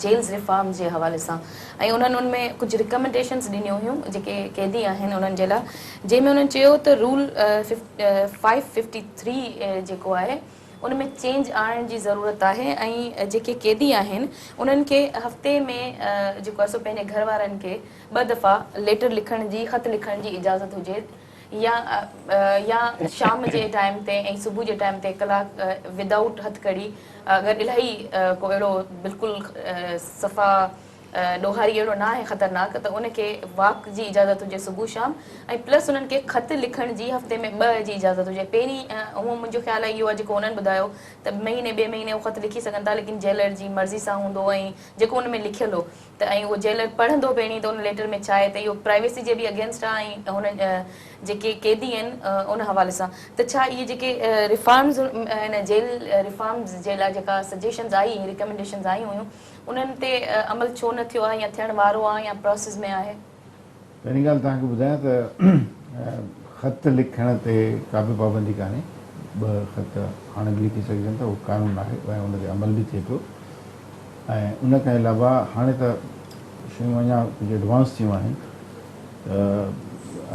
जेल्स रिफॉर्म जे हवाले सां, ऐं उन्हनि उनमें कुझु रिकमेंडेशन्स ॾिनियूं हुयूं जेके क़ैदी आहिनि उन्हनि जे लाइ, जंहिंमें उन्हनि चयो त रूल 553 जेको आहे उन में चेंज आणण जी ज़रूरत आहे, ऐं जेके क़ैदी आहिनि उन्हनि खे हफ़्ते में जेको आहे सो पंहिंजे घर वारनि खे 2 दफ़ा लेटर लिखण जी, ख़त लिखण जी इजाज़त हुजे, या शाम जे टाइम ते ऐं सुबुह जे टाइम ते कलाक विदाउट हथकड़ी अगरि इलाही को अहिड़ो बिल्कुलु सफ़ा ॾोहारी अहिड़ो न आहे ख़तरनाक त उनखे वॉक जी इजाज़त हुजे सुबुह शाम ऐं प्लस उन्हनि खे ख़त लिखण जी हफ़्ते में 2 जी इजाज़त हुजे। पहिरीं हूअं मुंहिंजो ख़्यालु आहे इहो आहे जेको उन्हनि ॿुधायो त महीने 2 महीने उहो ख़त लिखी सघनि था, लेकिन जेलर जी मर्ज़ी सां हूंदो ऐं जेको उन में लिखियलु हो त ऐं उहो जेलर पढ़ंदो पहिरीं त उन लेटर में छा आहे त इहो प्राइवेसी जे बि अगेंस्ट आहे ऐं हुन जेके कैदी आहिनि उन हवाले सां त छा इहे जेके रिफॉर्म्स हिन जेल रिफॉर्म्स जे लाइ जेका सजेशन्स आई रिकमेंडेशन्स आई हुयूं उन्हनि ते अमल छो न थियो आहे या थियण वारो आहे या प्रोसेस में आहे? पहिरीं ॻाल्हि तव्हांखे ॿुधायां त ख़त लिखण ते का बि पाबंदी कान्हे। 2 ख़त हाणे बि लिखी सघजनि था, उहो कानून आहे ऐं उन ते अमल बि थिए पियो। ऐं उन खां अलावा हाणे त शयूं अञा कुझु एडवांस थियूं आहिनि त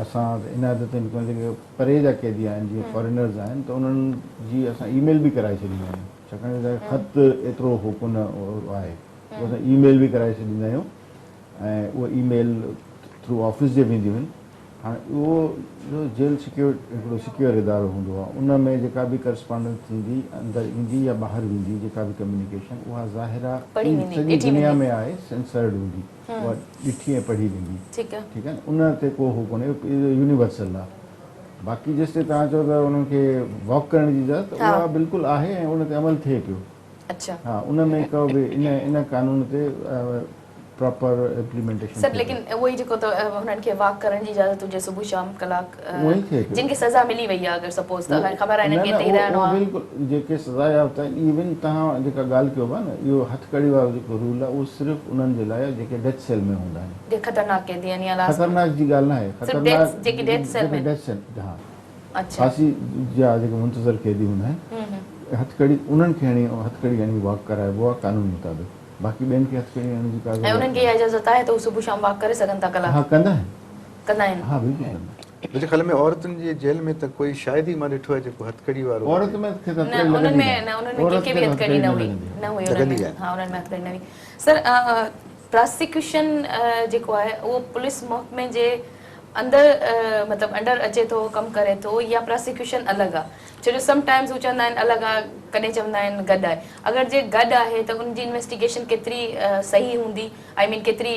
असां इन आदतुनि खां जेके परे जा कैदी आहिनि जीअं फॉरेनर्स आहिनि त उन्हनि जी असां ईमेल बि कराए छॾींदा आहियूं, छाकाणि त ख़त एतिरो हो कोन आहे, असां ईमेल बि कराए छॾींदा आहियूं ऐं उहा ईमेल थ्रू ऑफिस जे वेंदियूं आहिनि। हाणे उहो जो जेल हिकिड़ो सिक्योर इदारो हूंदो आहे उन में जेका बि करस्पॉन्डेंस थींदी अंदरि ईंदी या ॿाहिरि वेंदी जेका बि कम्युनिकेशन उहा ज़ाहिरा सॼी दुनिया में आहे सेंसर्ड हूंदी, उहा ॾिठी ऐं पढ़ी वेंदी। ठीकु आहे न, उन ते को हो कोन्हे, यूनिवर्सल आहे। बाक़ी जेसिताईं तव्हां चओ त उन्हनि खे वॉक करण जी इजाज़त उहा बिल्कुलु आहे ऐं उन ते अमल थिए पियो। अच्छा, हा, उन में को बि इन कानून ते प्रॉपर इम्प्लीमेंटेशन सर, लेकिन उहो ई जेको त हुननि खे वॉक करण जी इजाज़त हुजे सुबुह शाम कलाक जिनखे सज़ा मिली वई आहे अगरि सपोज़ त ख़बर आहे हिननि खे हिते रहणो आहे बिल्कुलु जेके सज़ा याफ़्ता आहिनि। इवन तव्हां जेका ॻाल्हि कयो आहे न इहो हथकड़ी वारो जेको रूल आहे उहो सिर्फ़ु उन्हनि जे लाइ जेके डेथ सेल में हूंदा आहिनि। ख़तरनाक कैदी आहिनि या ख़तरनाक जी ॻाल्हि न आहे, ख़तरनाक जेके डेथ सेल में हा अच्छा फांसी जा जेके मुंतज़र कैदी हूंदा आहिनि हथकड़ी उन्हनि खे हणी हथकड़ी हणी वॉक कराइबो आहे कानून मुताबिक़। बाक़ी ॿियनि खे हथकड़ी हणण जी का ऐं उन्हनि खे इहा इजाज़त आहे त उहे सुबुह शाम वॉक करे सघनि था कलाक? हा कंदा आहिनि। हा बिल्कुलु कंदा। मुंहिंजे ख़्याल में औरतुनि जी जेल में त कोई शायदि ई मां ॾिठो आहे जेको हथकड़ी वारो औरत में उन्हनि में कंहिंखे बि हथकड़ी न हुई हा उन्हनि में हथकड़ी न हुई। सर, प्रोसिक्यूशन जेको आहे उहो पुलिस महकमे जे अंदरि मतिलबु अंडर अचे थो कमु करे थो या प्रोसिक्यूशन अलॻि आहे? छो जो समटाइम्स हू चवंदा आहिनि अलॻि आहे, कॾहिं चवंदा आहिनि गॾु आहे। अगरि जे गॾु आहे त उनजी इन्वेस्टिगेशन केतिरी सही हूंदी, आई मीन केतिरी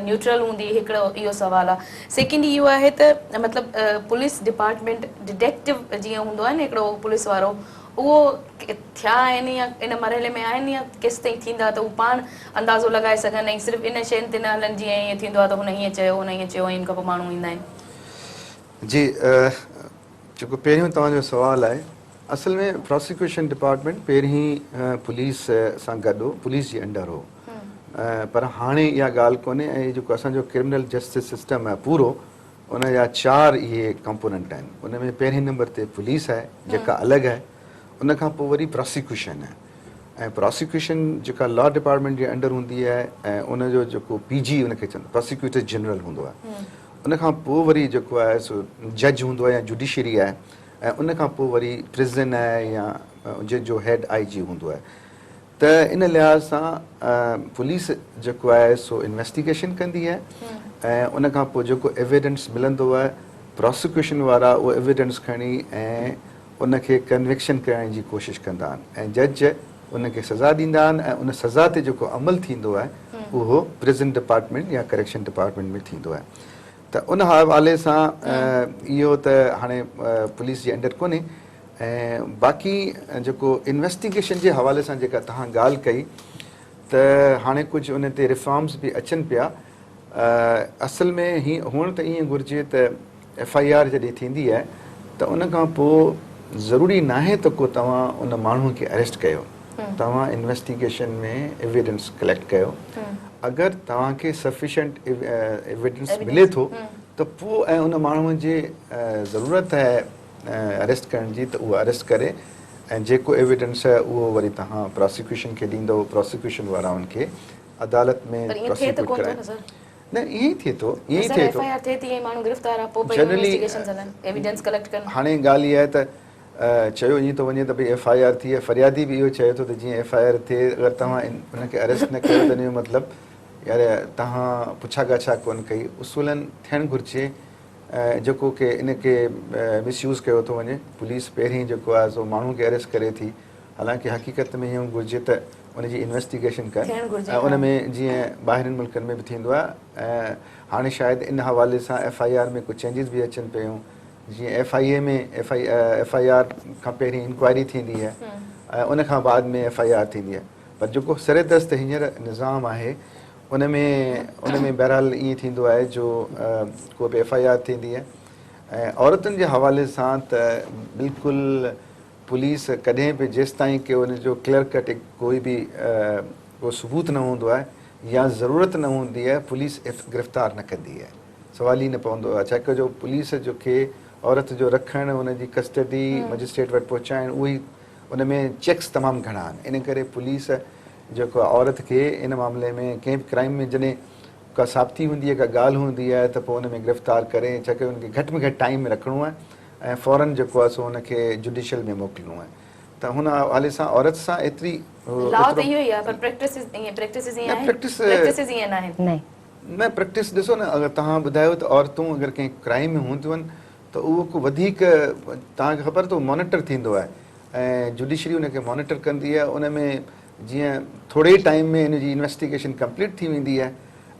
न्यूट्रल हूंदी, हिकिड़ो इहो सुवालु आहे। सेकेंड इहो आहे त मतिलबु पुलिस डिपार्टमेंट डिटेक्टिव जीअं हूंदो आहे न हिकिड़ो पुलिस वारो, उहो थिया आहिनि या इन मरहले में आहिनि या केसि ताईं थींदा त उहो पाण अंदाज़ो लॻाए सघनि ऐं सिर्फ़ु इन शयुनि ते न हलनि जीअं ईअं थींदो आहे त हुन हीअं चयो हुन हीअं चयो ऐं इन खां पोइ माण्हू ईंदा आहिनि? जी, जेको पहिरियों तव्हांजो सुवालु आहे, असल में प्रोसिक्यूशन डिपार्टमेंट पहिरीं पुलिस सां गॾु हो, पुलिस जे अंडर हो, पर हाणे इहा ॻाल्हि कोन्हे। ऐं जेको असांजो क्रिमिनल जस्टिस सिस्टम आहे पूरो उन जा 4 इहे कंपोनेंट आहिनि। उन में पहिरें नंबर ते पुलिस आहे जेका अलॻि आहे, उन खां पोइ वरी प्रोसिक्यूशन आहे ऐं प्रोसिक्यूशन जेका लॉ डिपार्टमेंट जे अंडर हूंदी आहे ऐं उनजो जेको PG उनखे चवंदा प्रोसिक्यूटर जनरल हूंदो आहे। उन खां पोइ वरी जेको आहे सो जज हूंदो आहे या जुडिशरी आहे ऐं उन खां पोइ वरी प्रिज़न आहे या जंहिंजो हेड IG हूंदो आहे। त इन लिहाज़ सां पुलिस जेको आहे सो इन्वेस्टिगेशन कंदी आहे ऐं उन खां पोइ जेको एविडेंस मिलंदो आहे प्रोसिक्यूशन वारा उहो एविडेंस खणी ऐं उनखे कन्विक्शन कराइण जी कोशिशि कंदा आहिनि ऐं जज उनखे सज़ा ॾींदा आहिनि ऐं उन सज़ा ते जेको अमल थींदो आहे उहो प्रिज़न डिपार्टमेंट या करेक्शन डिपार्टमेंट में थींदो आहे। त उन हवाले सां इहो त हाणे पुलिस जे अंडर कोन्हे। ऐं बाक़ी जेको इन्वेस्टिगेशन जे हवाले सां जेका तव्हां ॻाल्हि कई त हाणे कुझु उन ते रिफॉर्म्स बि अचनि पिया। असल में हुअणु त ईअं घुरिजे त FIR जॾहिं थींदी आहे त उन खां पोइ ज़रूरी न आहे त को तव्हां उन माण्हूअ खे अरेस्ट कयो, तव्हां इन्वेस्टिगेशन में एविडेंस कलेक्ट कयो। अगरि तव्हांखे सफिशेंट एविडेंस मिले थो त पोइ ऐं उन माण्हूअ जे ज़रूरत आहे अरेस्ट करण जी त उहो अरेस्ट करे ऐं जेको एविडेंस आहे उहो वरी तव्हां प्रोसिक्यूशन खे ॾींदो, प्रोसिक्यूशन वारा उनखे अदालत में प्रोसिक्यूट कराइनि। न ईअं ई थिए थो, ईअं ई थिए थो जनरली। हाणे ॻाल्हि इहा आहे त चयो ईअं थो वञे त भई FIR थी आहे, फरियादी बि इहो चए थो त जीअं FIR थिए अगरि तव्हां उनखे अरेस्ट न कयो त इन जो मतिलबु यार तव्हां पुछा गाछा कोन कई। उसूलन थियणु घुरिजे जेको कि इन खे मिसयूज़ कयो थो वञे। पुलिस पहिरीं जेको आहे सो माण्हू खे अरेस्ट करे थी, हालांकि हक़ीक़त में हीअं घुरिजे त उनजी इन्वेस्टिगेशन थियणु घुरिजे, कनि। उन में जीअं ॿाहिरिनि मुल्कनि में बि थींदो आहे, ऐं हाणे शायदि इन हवाले सां FIR में कुझु चेंजिस बि अचनि पियूं। जीअं FIA में FIR खां पहिरीं इंक्वायरी थींदी आहे, ऐं उन खां बाद में FIR थींदी आहे। पर जेको सिरेदस्त हींअर निज़ाम आहे उन में बहरहाल ईअं थींदो आहे जो को बि FIR थींदी आहे। ऐं औरतुनि जे हवाले सां त बिल्कुलु पुलिस कॾहिं बि जेसि ताईं की उनजो क्लियर कट कोई बि को सबूत न हूंदो आहे या ज़रूरत न हूंदी आहे, पुलिस गिरफ़्तार न कंदी आहे। सवाल ई न पवंदो आहे, छाकाणि जो पुलिस जो खे औरत जो रखणु, उनजी कस्टडी मजिस्ट्रेट वटि पहुचाइणु, उहे उन में चेक्स तमामु घणा आहिनि। इन करे पुलिस जेको आहे औरत खे इन मामले में कंहिं बि क्राइम में जॾहिं का साबिती हूंदी आहे, का ॻाल्हि हूंदी आहे, त पोइ उन में गिरफ़्तार करे, छाकाणि उनखे घटि में घटि टाइम में रखिणो आहे ऐं फ़ौरन जेको आहे सो हुनखे जुडिशियल में मोकिलिणो आहे। त हुन हवाले सां औरत सां एतिरी लॉ त इहो ई आहे, पर प्रैक्टिस ईअं न आहिनि। न प्रैक्टिस ॾिसो न, अगरि तव्हां ॿुधायो त औरतूं अगरि कंहिं क्राइम में हूंदियूं आहिनि त उहो को वधीक तव्हांखे ख़बर त मॉनिटर थींदो आहे ऐं जुडिशरी उनखे मॉनिटर कंदी आहे। उन में जीअं थोरे ई टाइम में हिन जी इन्वेस्टिगेशन कंप्लीट थी वेंदी आहे।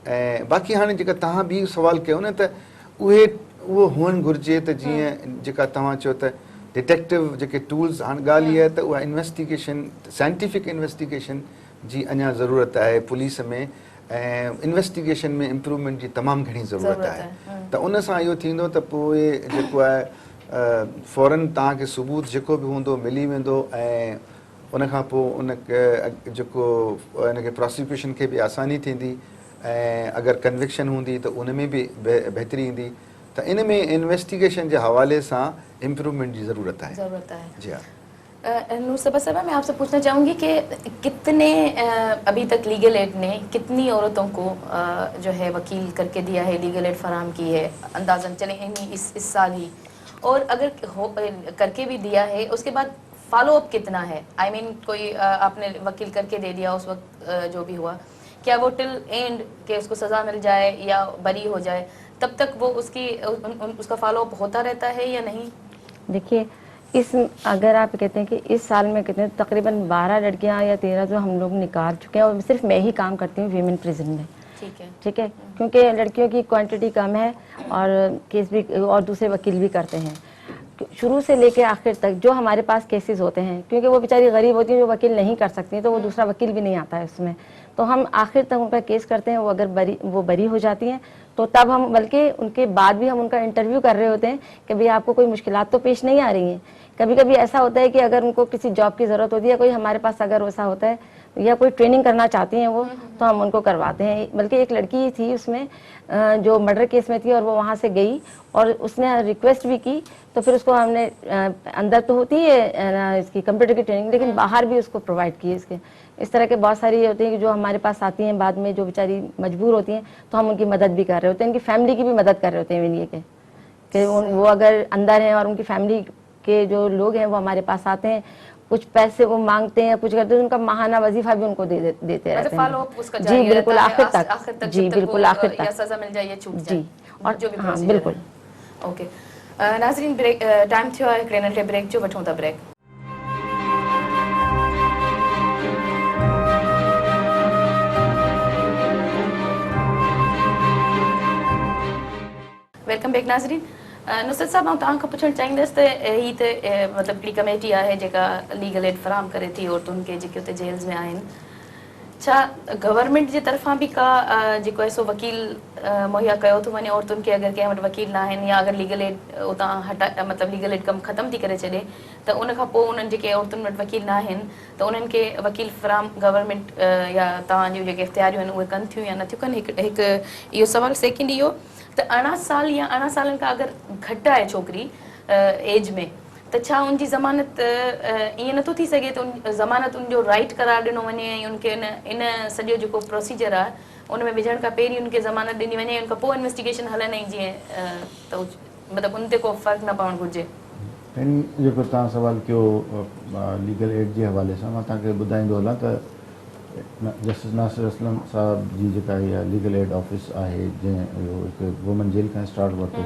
ऐं बाक़ी हाणे जेका तव्हां बि सुवाल कयो न, त उहो हुअणु घुरिजे त जीअं जेका तव्हां चयो त डिटेक्टिव जेके टूल्स, हाणे ॻाल्हि इहा आहे त उहा इन्वेस्टिगेशन, साइंटिफिक इन्वेस्टिगेशन जी अञा ज़रूरत आहे पुलिस में, ऐं इन्वेस्टिगेशन में इम्प्रूवमेंट जी तमामु घणी ज़रूरत आहे। त उन सां इहो थींदो त पोइ जेको आहे फ़ौरन तव्हांखे सबूत जेको बि हूंदो मिली वेंदो, ऐं उनखां पोइ उनखे जेको इनखे प्रोसिक्यूशन खे बि आसानी थींदी, ऐं अगरि कन्विक्शन हूंदी त उन में बि बहितरी ईंदी। त इन में इन्वेस्टिगेशन जे हवाले सां इम्प्रूवमेंट जी ज़रूरत है। जी हाँ। नूर सबा साहबा, मैं आपसे पूछना चाहूँगी कि कितने अभी तक लीगल एड ने कितनी औरतों को जो है वकील करके दिया है, लीगल एड फराहम की है, अंदाज़न चले इस साल ही, और अगर करके भी दिया है उसके बाद फॉलो अप कितना है? आई मीन कोई आपने वकील करके दे दिया उस वक्त जो भी हुआ, क्या वो टिल एंड के उसको सज़ा मिल जाए या बरी हो जाए तब तक वो उसका फॉलो अप होता रहता है या नहीं? देखिए, अगर आप कहते हैं कि इस साल में कितने, तकरीबन 12 लड़कियां या 13 जो हम लोग निकाल चुके हैं, और सिर्फ मैं ही काम करती हूँ वीमेन प्रिजन में। ठीक है, क्योंकि लड़कियों की क्वांटिटी कम है और केस भी और दूसरे वकील भी करते हैं। शुरू से लेके आखिर तक जो हमारे पास केसेस होते हैं, क्योंकि वो बेचारी गरीब होती हैं, जो वकील नहीं कर सकती हैं, तो वो दूसरा वकील भी नहीं आता है उसमें, तो हम आखिर तक उनका केस करते हैं। वो अगर बरी हो जाती हैं तो तब हम, बल्कि उनके बाद भी हम उनका इंटरव्यू कर रहे होते हैं कि भाई आपको कोई मुश्किलात तो पेश नहीं आ रही हैं। कभी कभी ऐसा होता है कि अगर उनको किसी जॉब की ज़रूरत होती है, कोई हमारे पास अगर ऐसा होता है या कोई ट्रेनिंग करना चाहती हैं वो, तो हम उनको करवाते हैं। बल्कि एक लड़की थी उसमें जो मर्डर केस में थी, और वो वहाँ से गई और उसने रिक्वेस्ट भी की, तो फिर उसको हमने अंदर तो होती है इसकी कंप्यूटर की ट्रेनिंग, लेकिन बाहर भी उसको प्रोवाइड की इसके। इस तरह के बहुत सारी होती हैं कि जो हमारे पास आती हैं बाद में, जो बेचारी मजबूर होती हैं, तो हम उनकी मदद भी कर रहे होते हैं, उनकी फैमिली की भी मदद कर रहे होते हैं ये कि वो अगर अंदर हैं और उनकी फैमिली के जो लोग हैं वो हमारे पास आते हैं, कुछ पैसे वो मांगते हैं, कुछ करते हैं, उनका माहाना वजीफा भी उनको देते रहते हैं। जी बिल्कुल, आखिर तक। जी बिल्कुल, आखिर तक सजा मिल जाए या छूट जाए। जी, और जो भी हाँ बिल्कुल। ओके नाज़रीन, ब्रेक टाइम थियो आहे हिकिड़े नंढे ब्रेक जो, वठूं था ब्रेक। वेलकम बैक नाज़रीन। नुसरत साहब, मां तव्हां खां पुछणु चाहींदसि त ही त मतिलबु हिकिड़ी कमेटी आहे जेका लीगल एड फराहम करे थी औरतुनि खे जेके हुते जेल्स में आहिनि, छा गवर्नमेंट जे तरफ़ां बि का जेको आहे सो वकील मुहैया कयो थो वञे औरतुनि खे, अगरि कंहिं वटि वकील न आहिनि, या अगरि लीगल एड उतां मतिलबु लीगल एड कमु ख़तमु थी करे छॾे, त उन खां पोइ उन्हनि जेके औरतुनि वटि वकील न आहिनि त उन्हनि खे वकील फराहम गवर्नमेंट या तव्हां जूं जेके इख़्तियारियूं आहिनि उहे कनि थियूं या नथियूं कनि? हिकु इहो सवाल। सेकेंड इहो त 18 साल या 18 सालनि खां अगरि घटि आहे छोकिरी एज में, त छा उनजी ज़मानत ईअं नथो थी सघे त ज़मानत उनजो राइट करार ॾिनो वञे ऐं उनखे इन सॼो जेको प्रोसीजर आहे उन में विझण खां पहिरीं उनखे ज़मानत ॾिनी वञे, उनखां पोइ इन्वेस्टिगेशन हलनि, ऐं जीअं त मतिलबु उन ते को फ़र्क़ु न पवणु घुरिजे? पहिरीं जेको तव्हां सवाल कयो लीगल एड जे हवाले सां, मां तव्हांखे ॿुधाईंदो हलां त जस्टिस नासिर असलम साहब जी जेका इहा लीगल एड ऑफिस आहे, जंहिं इहो हिकु वुमन जेल खां स्टार्ट वरितो,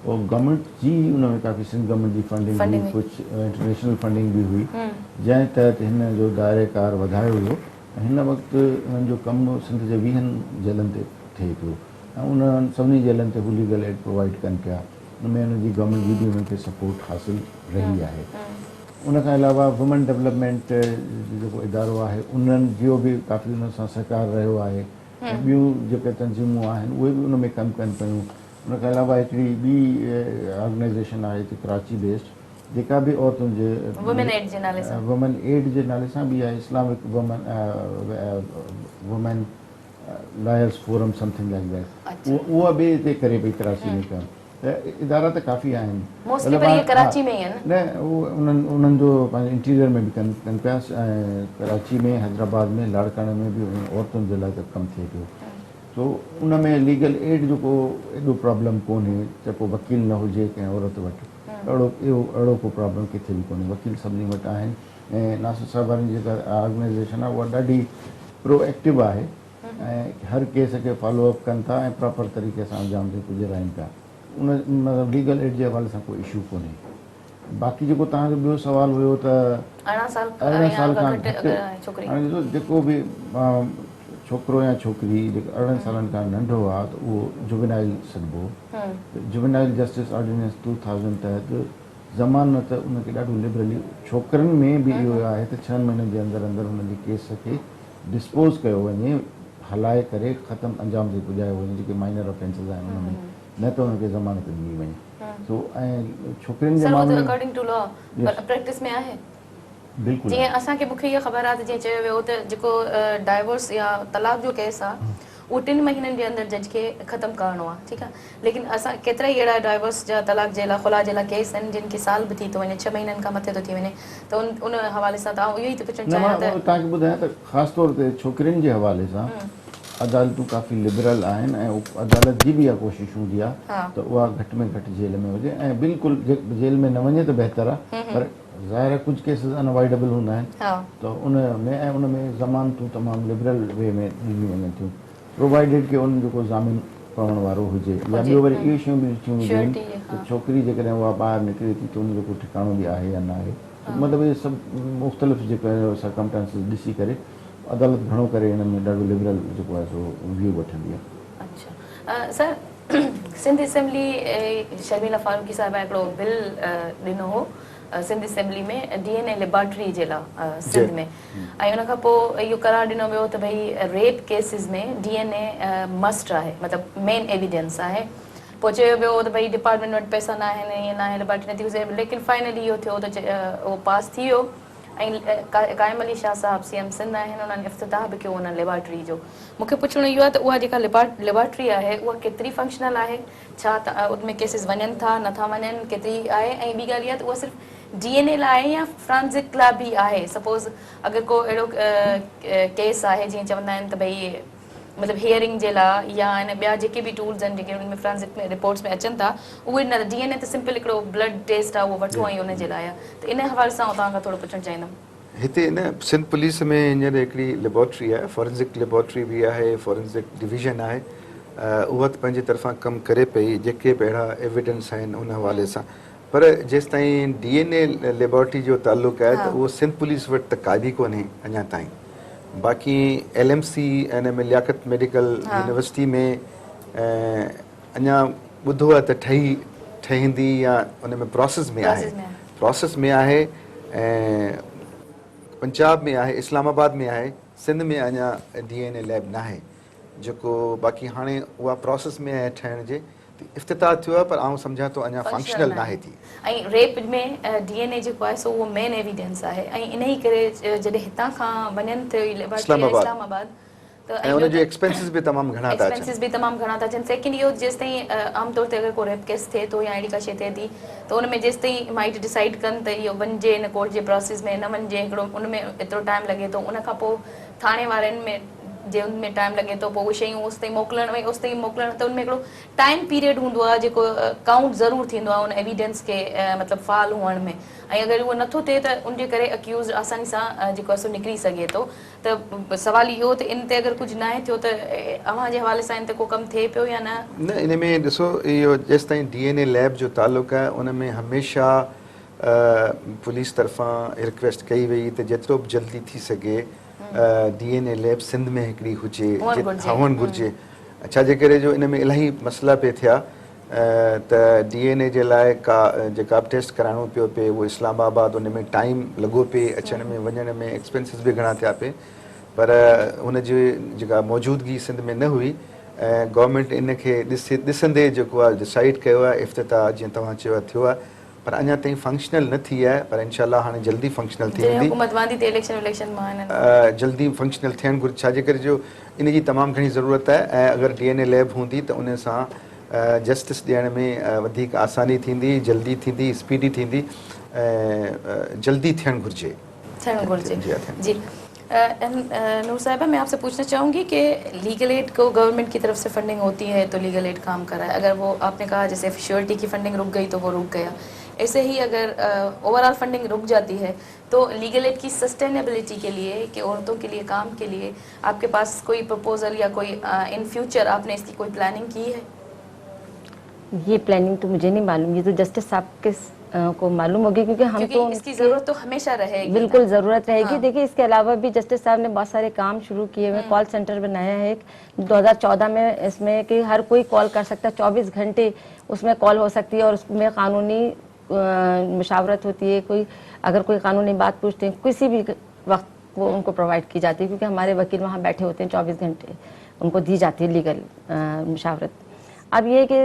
और गवर्नमेंट जी उन में काफ़ी सिंध गवर्नमेंट जी फंडिंग Funding हुई, हुई। कुझु इंटरनेशनल फंडिंग बि हुई, जंहिं तहत हिन जो दायरेकार वधायो हुयो। हिन वक़्तु हुननि जो कमु सिंध जे 20 जेलनि ते थिए पियो ऐं उन सभिनी जेलनि ते हू लीगल एड प्रोवाइड कनि पिया। उनमें हुनजी गवर्नमेंट जी बि उन्हनि खे सपोर्ट हासिलु रही आहे। उन खां अलावा वुमन डेवलपमेंट जेको इदारो आहे उन्हनि जो बि काफ़ी उन सां सहकार रहियो आहे ऐं ॿियूं जेके तंज़ीमूं आहिनि उहे बि उन में कमु कनि पियूं। उन खां अलावा हिकिड़ी ॿी ऑर्गेनाइज़ेशन आहे हिते कराची बेस्ड जेका बि औरतुनि जे वुमेन एड जे नाले सां वुमेन एड जे नाले सां बि आहे, Islamic women lawyers forum something like that, उहा बि हिते करे पई कराची में कमु। त इदारा त काफ़ी आहिनि मोस्टली पर ये कराची में ही है न, उहो उन्हनि जो पंहिंजे इंटीरियर में बि कनि पिया ऐं कराची में, हैदराबाद में, लाड़काने में बि औरतुनि जे लाइ त कमु थिए पियो। तो उन में लीगल एड जो को एॾो प्रॉब्लम कोन्हे त पोइ वकील न हुजे कंहिं औरत वटि, अहिड़ो को प्रॉब्लम किथे बि कोन्हे, वकील सभिनी वटि आहिनि। ऐं नासिर साहब वारनि जेका ऑर्गेनाइज़ेशन आहे उहा ॾाढी प्रोएक्टिव आहे ऐं हर केस खे फॉलोअप कनि था ऐं प्रॉपर तरीक़े सां अंजाम ते गुज़राइनि पिया। उन मतिलबु लीगल एड जे हवाले सां कोई इशू कोन्हे। बाक़ी जेको तव्हांजो ॿियो सुवाल हुयो त 18 साल 18 साल खां घटि घटि अगर छोकिरी हाणे ॾिसो जेको बि छोकिरो या छोकिरी जेको 18 सालनि खां नंढो आहे त उहो जुवेनाइल सॾिबो। जुवेनाइल जस्टिस ऑर्डिनेंस 2000 तहत ज़मानत उनखे ॾाढो लिबरली, छोकिरनि में बि इहो आहे त 6 महीननि जे अंदरि अंदरि हुनजी केस खे डिस्पोज़ कयो वञे, हलाए करे ख़तमु अंजाम ते पुॼायो वञे जेके माइनर ऑफेंसिस आहिनि उनमें, न त हुनखे ज़मानत ॾिनी वञे। सो ऐं छोकिरियुनि जे सर वो मामले में अकॉर्डिंग टू लॉ प्रैक्टिस में आहे। बिल्कुलु जीअं असांखे मूंखे इहा ख़बर आहे त जीअं चयो वियो त जेको डाइवोर्स या तलाक जो केस आहे उहो 3 महीननि जे अंदरि जज खे ख़तमु करिणो आहे, ठीकु आहे। लेकिन असां केतिरा ई अहिड़ा डाइवोर्स जा तलाक जे लाइ खुला जे लाइ केस आहिनि जिन खे साल बि थी थो वञे, 6 महीननि खां मथे थो थी वञे। त उन हवाले सां तव्हां इहो ई थी पुछणु न, मां चाहियां त तव्हांखे ॿुधायां त ख़ासि तौर ते छोकिरियुनि जे हवाले सां अदालतूं काफ़ी लिबरल आहिनि ऐं अदालत जी बि इहा कोशिशि हूंदी आहे त उहा घटि में घटि जेल में हुजे ऐं बिल्कुलु जेल में न वञे त बहितर आहे, पर ज़ाहिर आहे कुझु केसिस अनअवॉइडेबल हूंदा आहिनि त उन में ऐं उन में ज़मानतूं तमामु लिबरल वे में ॾिनियूं वञनि थियूं, प्रोवाइडेड की उन जेको ज़ामीन पवण वारो हुजे या ॿियो वरी इहे शयूं बि ॾिठियूं हुजनि त छोकिरी जेकॾहिं उहा ॿाहिरि निकिरे थी त उन जो को ठिकाणो बि आहे या न आहे। मतिलबु इहे सभु मुख़्तलिफ़ जेके सर्कमस्टांसिस ॾिसी करे अदालत घणो करे हिन में ॾाढो लिबरल जेको आहे सो व्यू वठंदी आहे। अच्छा सर, सिंध असेंबली शर्मिला फारूकी साहिबा हिकिड़ो बिल ॾिनो हो सिंध असेंबली में DNA लेबॉर्ट्री जे लाइ सिंध में, ऐं उन खां पोइ इहो करार ॾिनो वियो त भई रेप केसिस में DNA मस्ट आहे, मतिलबु मेन एविडेंस आहे। पोइ चयो वियो त भई डिपार्टमेंट वटि पैसा न आहिनि, ईअं न आहे, लेबॉर्ट्री नथी हुजे, लेकिन फाइनली इहो थियो त उहो पास थी वियो ऐं क़ाइम अली शाह साहिबु CM सिंध आहिनि, उन्हनि इफ़्तिताह बि कयो उन लेबॉर्ट्री जो। मूंखे पुछणो इहो आहे त उहा जेका लेबॉर्ट्री आहे उहा केतिरी फंक्शनल आहे, छा उनमें केसिस वञनि था नथा वञनि, केतिरी आहे, ऐं ॿी ॻाल्हि इहा त उहा सिर्फ़ु DNA लाइ आहे या फ्रांसिक लाइ बि आहे। सपोज़ अगरि को अहिड़ो केस आहे जीअं चवंदा आहिनि त भई मतिलबु हियरिंग जे लाइ या इन ॿिया जेके बि टूल्स आहिनि जेके उनमें फ्रांसिक में रिपोर्ट्स में अचनि था, उहे न, DNA त सिंपल हिकिड़ो ब्लड टेस्ट आहे उहो वठो ऐं उन जे लाइ आहे। त इन हवाले सां तव्हां खां थोरो पुछणु चाहींदमि। हिते न सिंध पुलिस में हींअर हिकिड़ी लेबॉर्ट्री आहे, फॉरेंसिक लेबॉर्ट्री बि आहे, फॉरेंसिक डिवीज़न आहे, उहा त पंहिंजी तरफ़ां कमु करे पई जेके बि अहिड़ा एविडेंस आहिनि उन हवाले सां, पर जेसि ताईं DNA लेबॉर्ट्री जो ताल्लुक़ु आहे त उहो सिंध पुलिस वटि त का बि कोन्हे अञा ताईं। बाक़ी LMC ऐं में लियाकत मेडिकल यूनिवर्सिटी में अञा ॿुधो आहे त ठहींदी या उन में प्रोसेस में आहे, ऐं पंजाब में आहे, इस्लामाबाद में आहे, सिंध में अञा DNA लैब न आहे जेको, बाक़ी हाणे उहा प्रोसेस में आहे ठहिण जे, इफ़्तिताह थियो आहे, पर आउं सम्झां थो अञा फंक्शनल न आहे थी। ऐं रेप में DNA जेको आहे सो उहो मेन एविडेंस आहे ऐं इन ई करे जॾहिं हितां खां वञनि थियो इस्लामाबाद त ऐं उन जो एक्सपेंसिस बि तमामु घणा था अचनि। सेकेंड इहो जेसि ताईं आमतौर ते अगरि को रेप केस थिए थो या अहिड़ी का शइ थिए थी त उन में जेसि ताईं माइट डिसाइड कनि त इहो वञिजे इन कोर्ट जे प्रोसेस में न वञिजे, हिकिड़ो उन में एतिरो टाइम लॻे थो। उन खां पोइ थाणे वारनि में जे उनमें टाइम लॻे थो, पोइ उहे शयूं ओसि ताईं मोकिलण त उनमें हिकिड़ो टाइम पीरियड हूंदो आहे जेको काउंट ज़रूरु थींदो आहे उन एविडेंस खे मतिलबु फाल हुअण में। ऐं अगरि उहो नथो थिए त उनजे करे अक्यूज़ आसानी सां जेको आहे सो निकिरी सघे थो। त सवाल इहो त इन ते अगरि कुझु न आहे थियो त अव्हांजे हवाले सां इन ते को कमु थिए पियो या न? न, इन में ॾिसो, इहो जेसि ताईं DNA लैब जो तालुक़ु आहे उन में हमेशह पुलिस तरफ़ां रिक्वेस्ट कई वई त जेतिरो बि जल्दी थी सघे DNA लैब सिंध में हिकिड़ी हुजे, हुअणु घुरिजे। छाजे करे जो इन में इलाही मसइला पिए थिया त DNA जे लाइ जेका बि टेस्ट कराइणो पियो पए उहो इस्लामाबाद, उन में टाइम लॻो पिए, अचण में वञण में एक्सपेंसिस बि घणा थिया पिए, पर उनजी जेका मौजूदगी सिंध में न हुई ऐं गवर्नमेंट इन खे ॾिसंदे जेको आहे डिसाइड कयो आहे इफ़्तिताह जीअं तव्हां चयो थियो आहे, पर अञा ताईं फंक्शनल न थी आहे, पर इंशाल्लाह हाणे जल्दी फंक्शनल थी वेंदी, जल्दी फंक्शनल थियणु घुरिजे। छाजे करे जो इन जी तमामु घणी ज़रूरत आहे ऐं अगरि DNA लैब हूंदी त उन सां जस्टिस ॾियण में वधीक आसानी थींदी, जल्दी थींदी, स्पीडी थींदी ऐं जल्दी थियणु घुरिजे। जी नूर साहिबा, मैं आपसे पूछना चाहूँगी कि लीगल एड को गवर्नमेंट की तरफ से फंडिंग होती है तो लीगल एड काम कराए, अगर वो आपने कहा जैसे श्योरिटी की फंडिंग रुक गई तो वो रुक गया, ऐसे ही अगर ओवरऑल फंडिंग रुक जाती है तो लीगल एड की सस्टेनेबिलिटी के लिए, कि औरतों के लिए काम के लिए आपके पास कोई प्रपोजल या कोई इन फ्यूचर आपने इसकी कोई प्लानिंग की है? ये प्लानिंग तो मुझे नहीं मालूम, ये तो जस्टिस साहब के को मालूम होगी, क्योंकि हम तो इसकी जरूरत तो हमेशा रहेगी। बिल्कुल ज़रूरत रहेगी। हाँ। देखिए, इसके अलावा भी जस्टिस साहब ने बहुत सारे काम शुरू किए हुए, कॉल सेंटर बनाया है एक 2014 में, इसमें कि हर कोई कॉल कर सकता है, 24 घंटे उसमें कॉल हो सकती है और उसमें कानूनी मुशावरत होती है। कोई अगर कोई कानूनी बात पूछते हैं किसी भी वक्त वो उनको प्रोवाइड की जाती है, क्योंकि हमारे वकील वहाँ बैठे होते हैं 24 घंटे, उनको दी जाती है लीगल मुशावरत। अब ये कि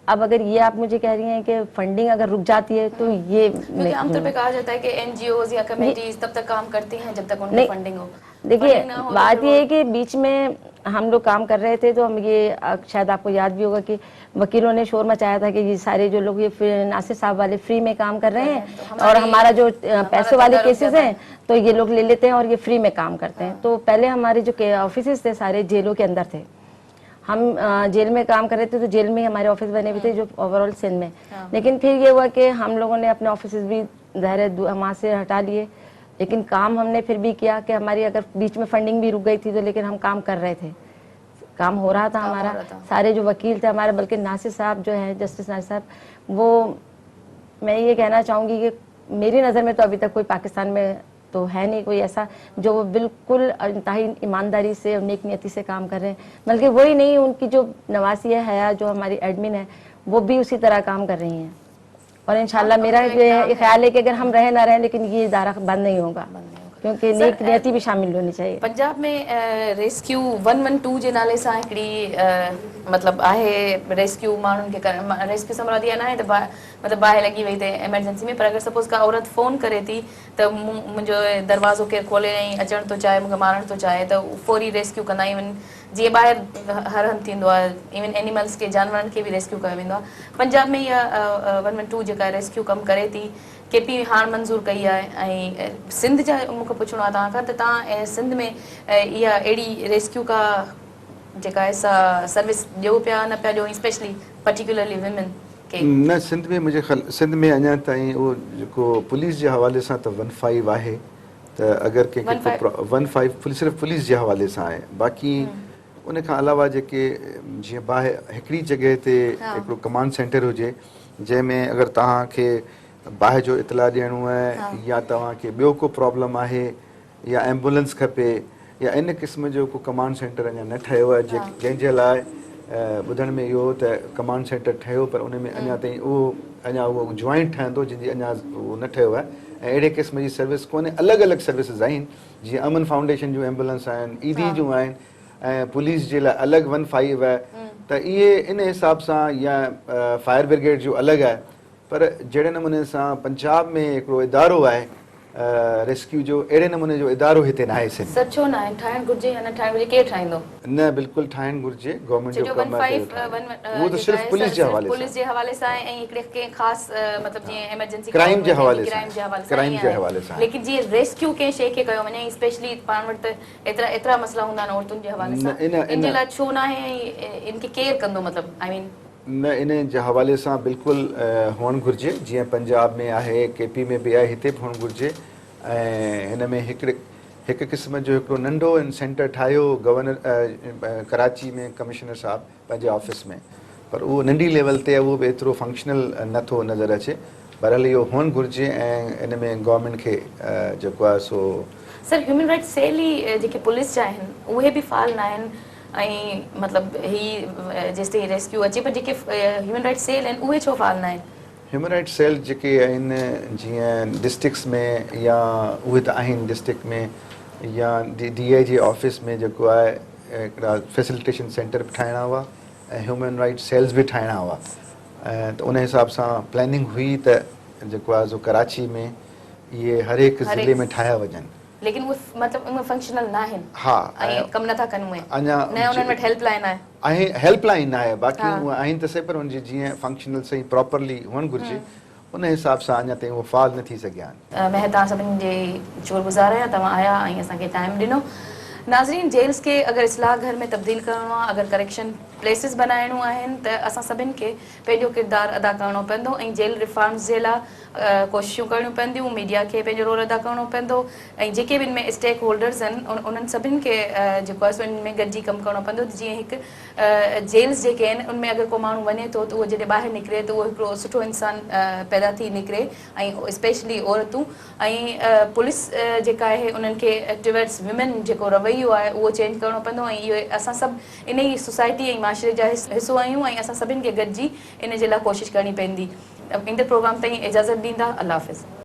अब अगर ये आप मुझे कह रही हैं कि फंडिंग अगर रुक जाती है तो ये, क्योंकि आमतौर पे कहा जाता है कि NGOs या कमेटीज तब तक काम करती हैं जब तक उनको फंडिंग हो। देखिए, बात ये है कि बीच में हम लोग काम कर रहे थे तो हम ये शायद आपको याद भी होगा कि वकीलों ने शोर मचाया था कि ये सारे जो लोग ये नासिर साहब वाले फ्री में काम कर रहे हैं और हमारा जो पैसे वाले केसेस हैं तो ये लोग ले लेते हैं और ये फ्री में काम करते हैं। तो पहले हमारे जो ऑफिस थे सारे जेलों के अंदर थे, हम जेल में काम कर रहे थे, तो जेल में हमारे ऑफिस बने हुए थे जो ओवरऑल सिंध में। लेकिन फिर ये हुआ कि हम लोगों ने अपने ऑफिस भी ज़ाहिर वहाँ से हटा लिए, लेकिन काम हमने फिर भी किया कि हमारी अगर बीच में फंडिंग भी रुक गई थी तो लेकिन हम काम कर रहे थे, काम हो रहा था हमारा। सारे जो वकील थे हमारे, बल्कि नासिर साहब जो हैं, जस्टिस नासिर साहब, वो मैं ये कहना चाहूँगी कि मेरी नज़र में तो अभी तक कोई पाकिस्तान में तो है नहीं कोई ऐसा जो वो बिल्कुल इंतहाई ईमानदारी से और नेक नियति से काम कर रहे हैं। बल्कि वही नहीं, उनकी जो नवासी है हया, जो हमारी एडमिन है, वो भी उसी तरह काम कर रही हैं। और इंशाल्लाह मेरा ये ख्याल है कि अगर हम रहे ना रहे लेकिन ये इदारा बंद नहीं होगा, क्योंकि नेक नियति भी शामिल होनी चाहिए। पंजाब में रेस्क्यू 112 जे नाले सां हिकिड़ी मतिलबु आहे, रेस्क्यू माण्हुनि खे रेस्क्यू समरादी आहे न, त मतिलबु बाहि लॻी वई अथई एमरजेंसी में, पर अगरि सपोज़ का औरत फ़ोन करे थी त मुंहिंजो दरवाज़ो केरु खोले ऐं अचणु थो चाहे, मूंखे मारणु थो चाहे, त फौरी रेस्क्यू कंदा आहियूं। जीअं ॿाहिरि हर हंधि थींदो आहे, इवन एनिमल्स खे, जानवरनि खे बि रेस्क्यू कयो वेंदो आहे। पंजाब में इहा 112 जेका रेस्क्यू कमु करे थी, KP हाणे मंज़ूरु कई आहे। ऐं सिंध जा मूंखे पुछिणो आहे तव्हां खां, त तव्हां सिंध में इहा अहिड़ी रेस्क्यू का जेका आहे सा सर्विस ॾियो पिया न पिया ॾियो, स्पेशली पर्टिकुलरली विमेन के? न, सिंध में मुंहिंजे ख़्याल सिंध में अञा ताईं उहो जेको पुलिस जे हवाले सां त 15 आहे, त अगरि कंहिंखे 15 सिर्फ़ु पुलिस जे हवाले सां आहे। बाक़ी उन खां अलावा जेके जीअं बाहि हिकिड़ी जॻह ते हिकिड़ो कमांड सेंटर हुजे जंहिंमें अगरि तव्हांखे बाहि जो इतला ॾियणो आहे या तव्हांखे ॿियो को प्रॉब्लम आहे या एम्बुलेंस खपे या इन क़िस्म जो को कमांड सेंटर अञा न ठहियो आहे, जंहिंजे लाइ ॿुधण में इहो त कमांड सेंटर ठहियो, पर उन में अञा ताईं उहो जॉइंट ठहंदो जंहिंजी अञा उहो न ठहियो आहे। ऐं अहिड़े क़िस्म जी सर्विस कोन्हे, अलॻि अलॻि सर्विसिस आहिनि, जीअं अमन फाउंडेशन जूं एम्बुलेंस आहिनि, ईदी जूं आहिनि, ऐं पुलिस जे लाइ अलॻि 15 आहे। त इहे इन हिसाब सां, या फायर ब्रिगेड जो अलॻि आहे। पर जहिड़े नमूने सां पंजाब में हिकिड़ो इदारो आहे रेस्क्यू जो अहिड़े नमूने जो इदारो हिते न आहे सिंध सर छो न आहे ठाहिणु घुरिजे या न ठाहिणु घुरिजे केरु ठाहींदो न बिल्कुलु ठाहिणु घुरिजे गवर्नमेंट जो जो कमु आहे त उहो ठाहे। उहो त सिर्फ़ु पुलिस जे हवाले पुलिस सां जे हवाले सां ऐं हिकिड़े कंहिं ख़ासि मतिलबु जीअं इमरजेंसी क्राइम जे हवाले क्राइम जे सां हवाले सां क्राइम ईअं जे आहे। हवाले सां लेकिन जीअं रेस्क्यू कंहिं शइ खे कयो वञे स्पेशली पाण वटि त एतिरा मसला हूंदा आहिनि औरतुनि जे हवाले सां इन जे लाइ छो न आहे ऐं इनखे केरु कंदो मतिलबु आई मीन न इन जे हवाले सां बिल्कुलु हुअणु घुरिजे जीअं पंजाब में आहे केपी में बि आहे हिते बि हुअणु घुरिजे ऐं हिन में हिकु क़िस्म जो हिकिड़ो नंढो सेंटर ठाहियो गवर्नर कराची में कमिश्नर साहब पंहिंजे ऑफिस में पर उहो नंढी लेवल ते उहो बि एतिरो फंक्शनल नथो नज़र अचे बहरहाल इहो हुअणु घुरिजे ऐं इन में गवर्नमेंट खे जेको आहे सो सर ह्यूमन राइट्स सेल ई जेके पुलिस जा आहिनि उहे बि फाल न आहिनि ऐं मतिलबु ही जेसि ताईं रेस्क्यू अचे पर जेके ह्यूमन राइट्स सेल आहिनि उहे छो फाल न आहिनि ह्यूमन राइट्स सेल जेके आहिनि जीअं डिस्ट्रिक्ट्स में या उहे त आहिनि डिस्ट्रिक्ट में या DIG ऑफिस में जेको आहे हिकिड़ा फैसिलिटेशन सेंटर बि ठाहिणा हुआ ऐं ह्यूमन राइट्स सेल्स बि ठाहिणा हुआ ऐं त उन हिसाब सां प्लैनिंग हुई त जेको आहे सो कराची में इहे हर हिकु ज़िले में ठाहिया वञनि लेकिन उहे मतिलबु उहे फंक्शनल न आहिनि हा ऐं कमु नथा कनि उहे अञा न उन्हनि वटि हेल्पलाइन आहे ऐं हेल्पलाइन न आहे बाक़ी हा। उहे आहिनि त सही पर उनजी जीअं फंक्शनल सही प्रॉपरली हुअणु घुरिजे उन हिसाब सां अञा ताईं उहे फाल न थी सघिया आहिनि मैं तव्हां सभिनी जे शुक्रगुज़ार आहियां तव्हां आया ऐं असांखे टाइम ॾिनो नाज़रीन जेल्स खे अगरि इस्लाह घर में तब्दील करिणो आहे अगरि करेक्शन प्लेसिस बनाइणियूं आहिनि त असां सभिनि खे पंहिंजो किरदारु अदा करिणो पवंदो ऐं जेल रिफॉर्म्स जे लाइ कोशिशूं करणियूं पवंदियूं मीडिया खे पंहिंजो रोल अदा करिणो पवंदो ऐं जेके बि इनमें स्टेक होल्डर्स आहिनि उन्हनि सभिनि खे जेको आहे सो इनमें गॾिजी कमु करिणो पवंदो जीअं हिकु जेल्स जेके आहिनि उनमें अगरि को माण्हू वञे थो त उहो जॾहिं ॿाहिरि निकिरे त उहो हिकिड़ो सुठो इंसानु पैदा थी निकिरे ऐं स्पेशली औरतूं ऐं पुलिस जेका आहे उन्हनि खे टुवर्ड्स विमेन जेको रवैयो आहे उहो चेंज करिणो पवंदो ऐं इहो असां सभु इन ई सोसाइटी ऐं माशरे जा हिसो आहियूं ऐं असां सभिनि खे गॾिजी इन जे लाइ कोशिशि करणी पवंदी ईंदड़ प्रोग्राम ताईं इजाज़त ॾींदा अल्लाह हाफ़िज़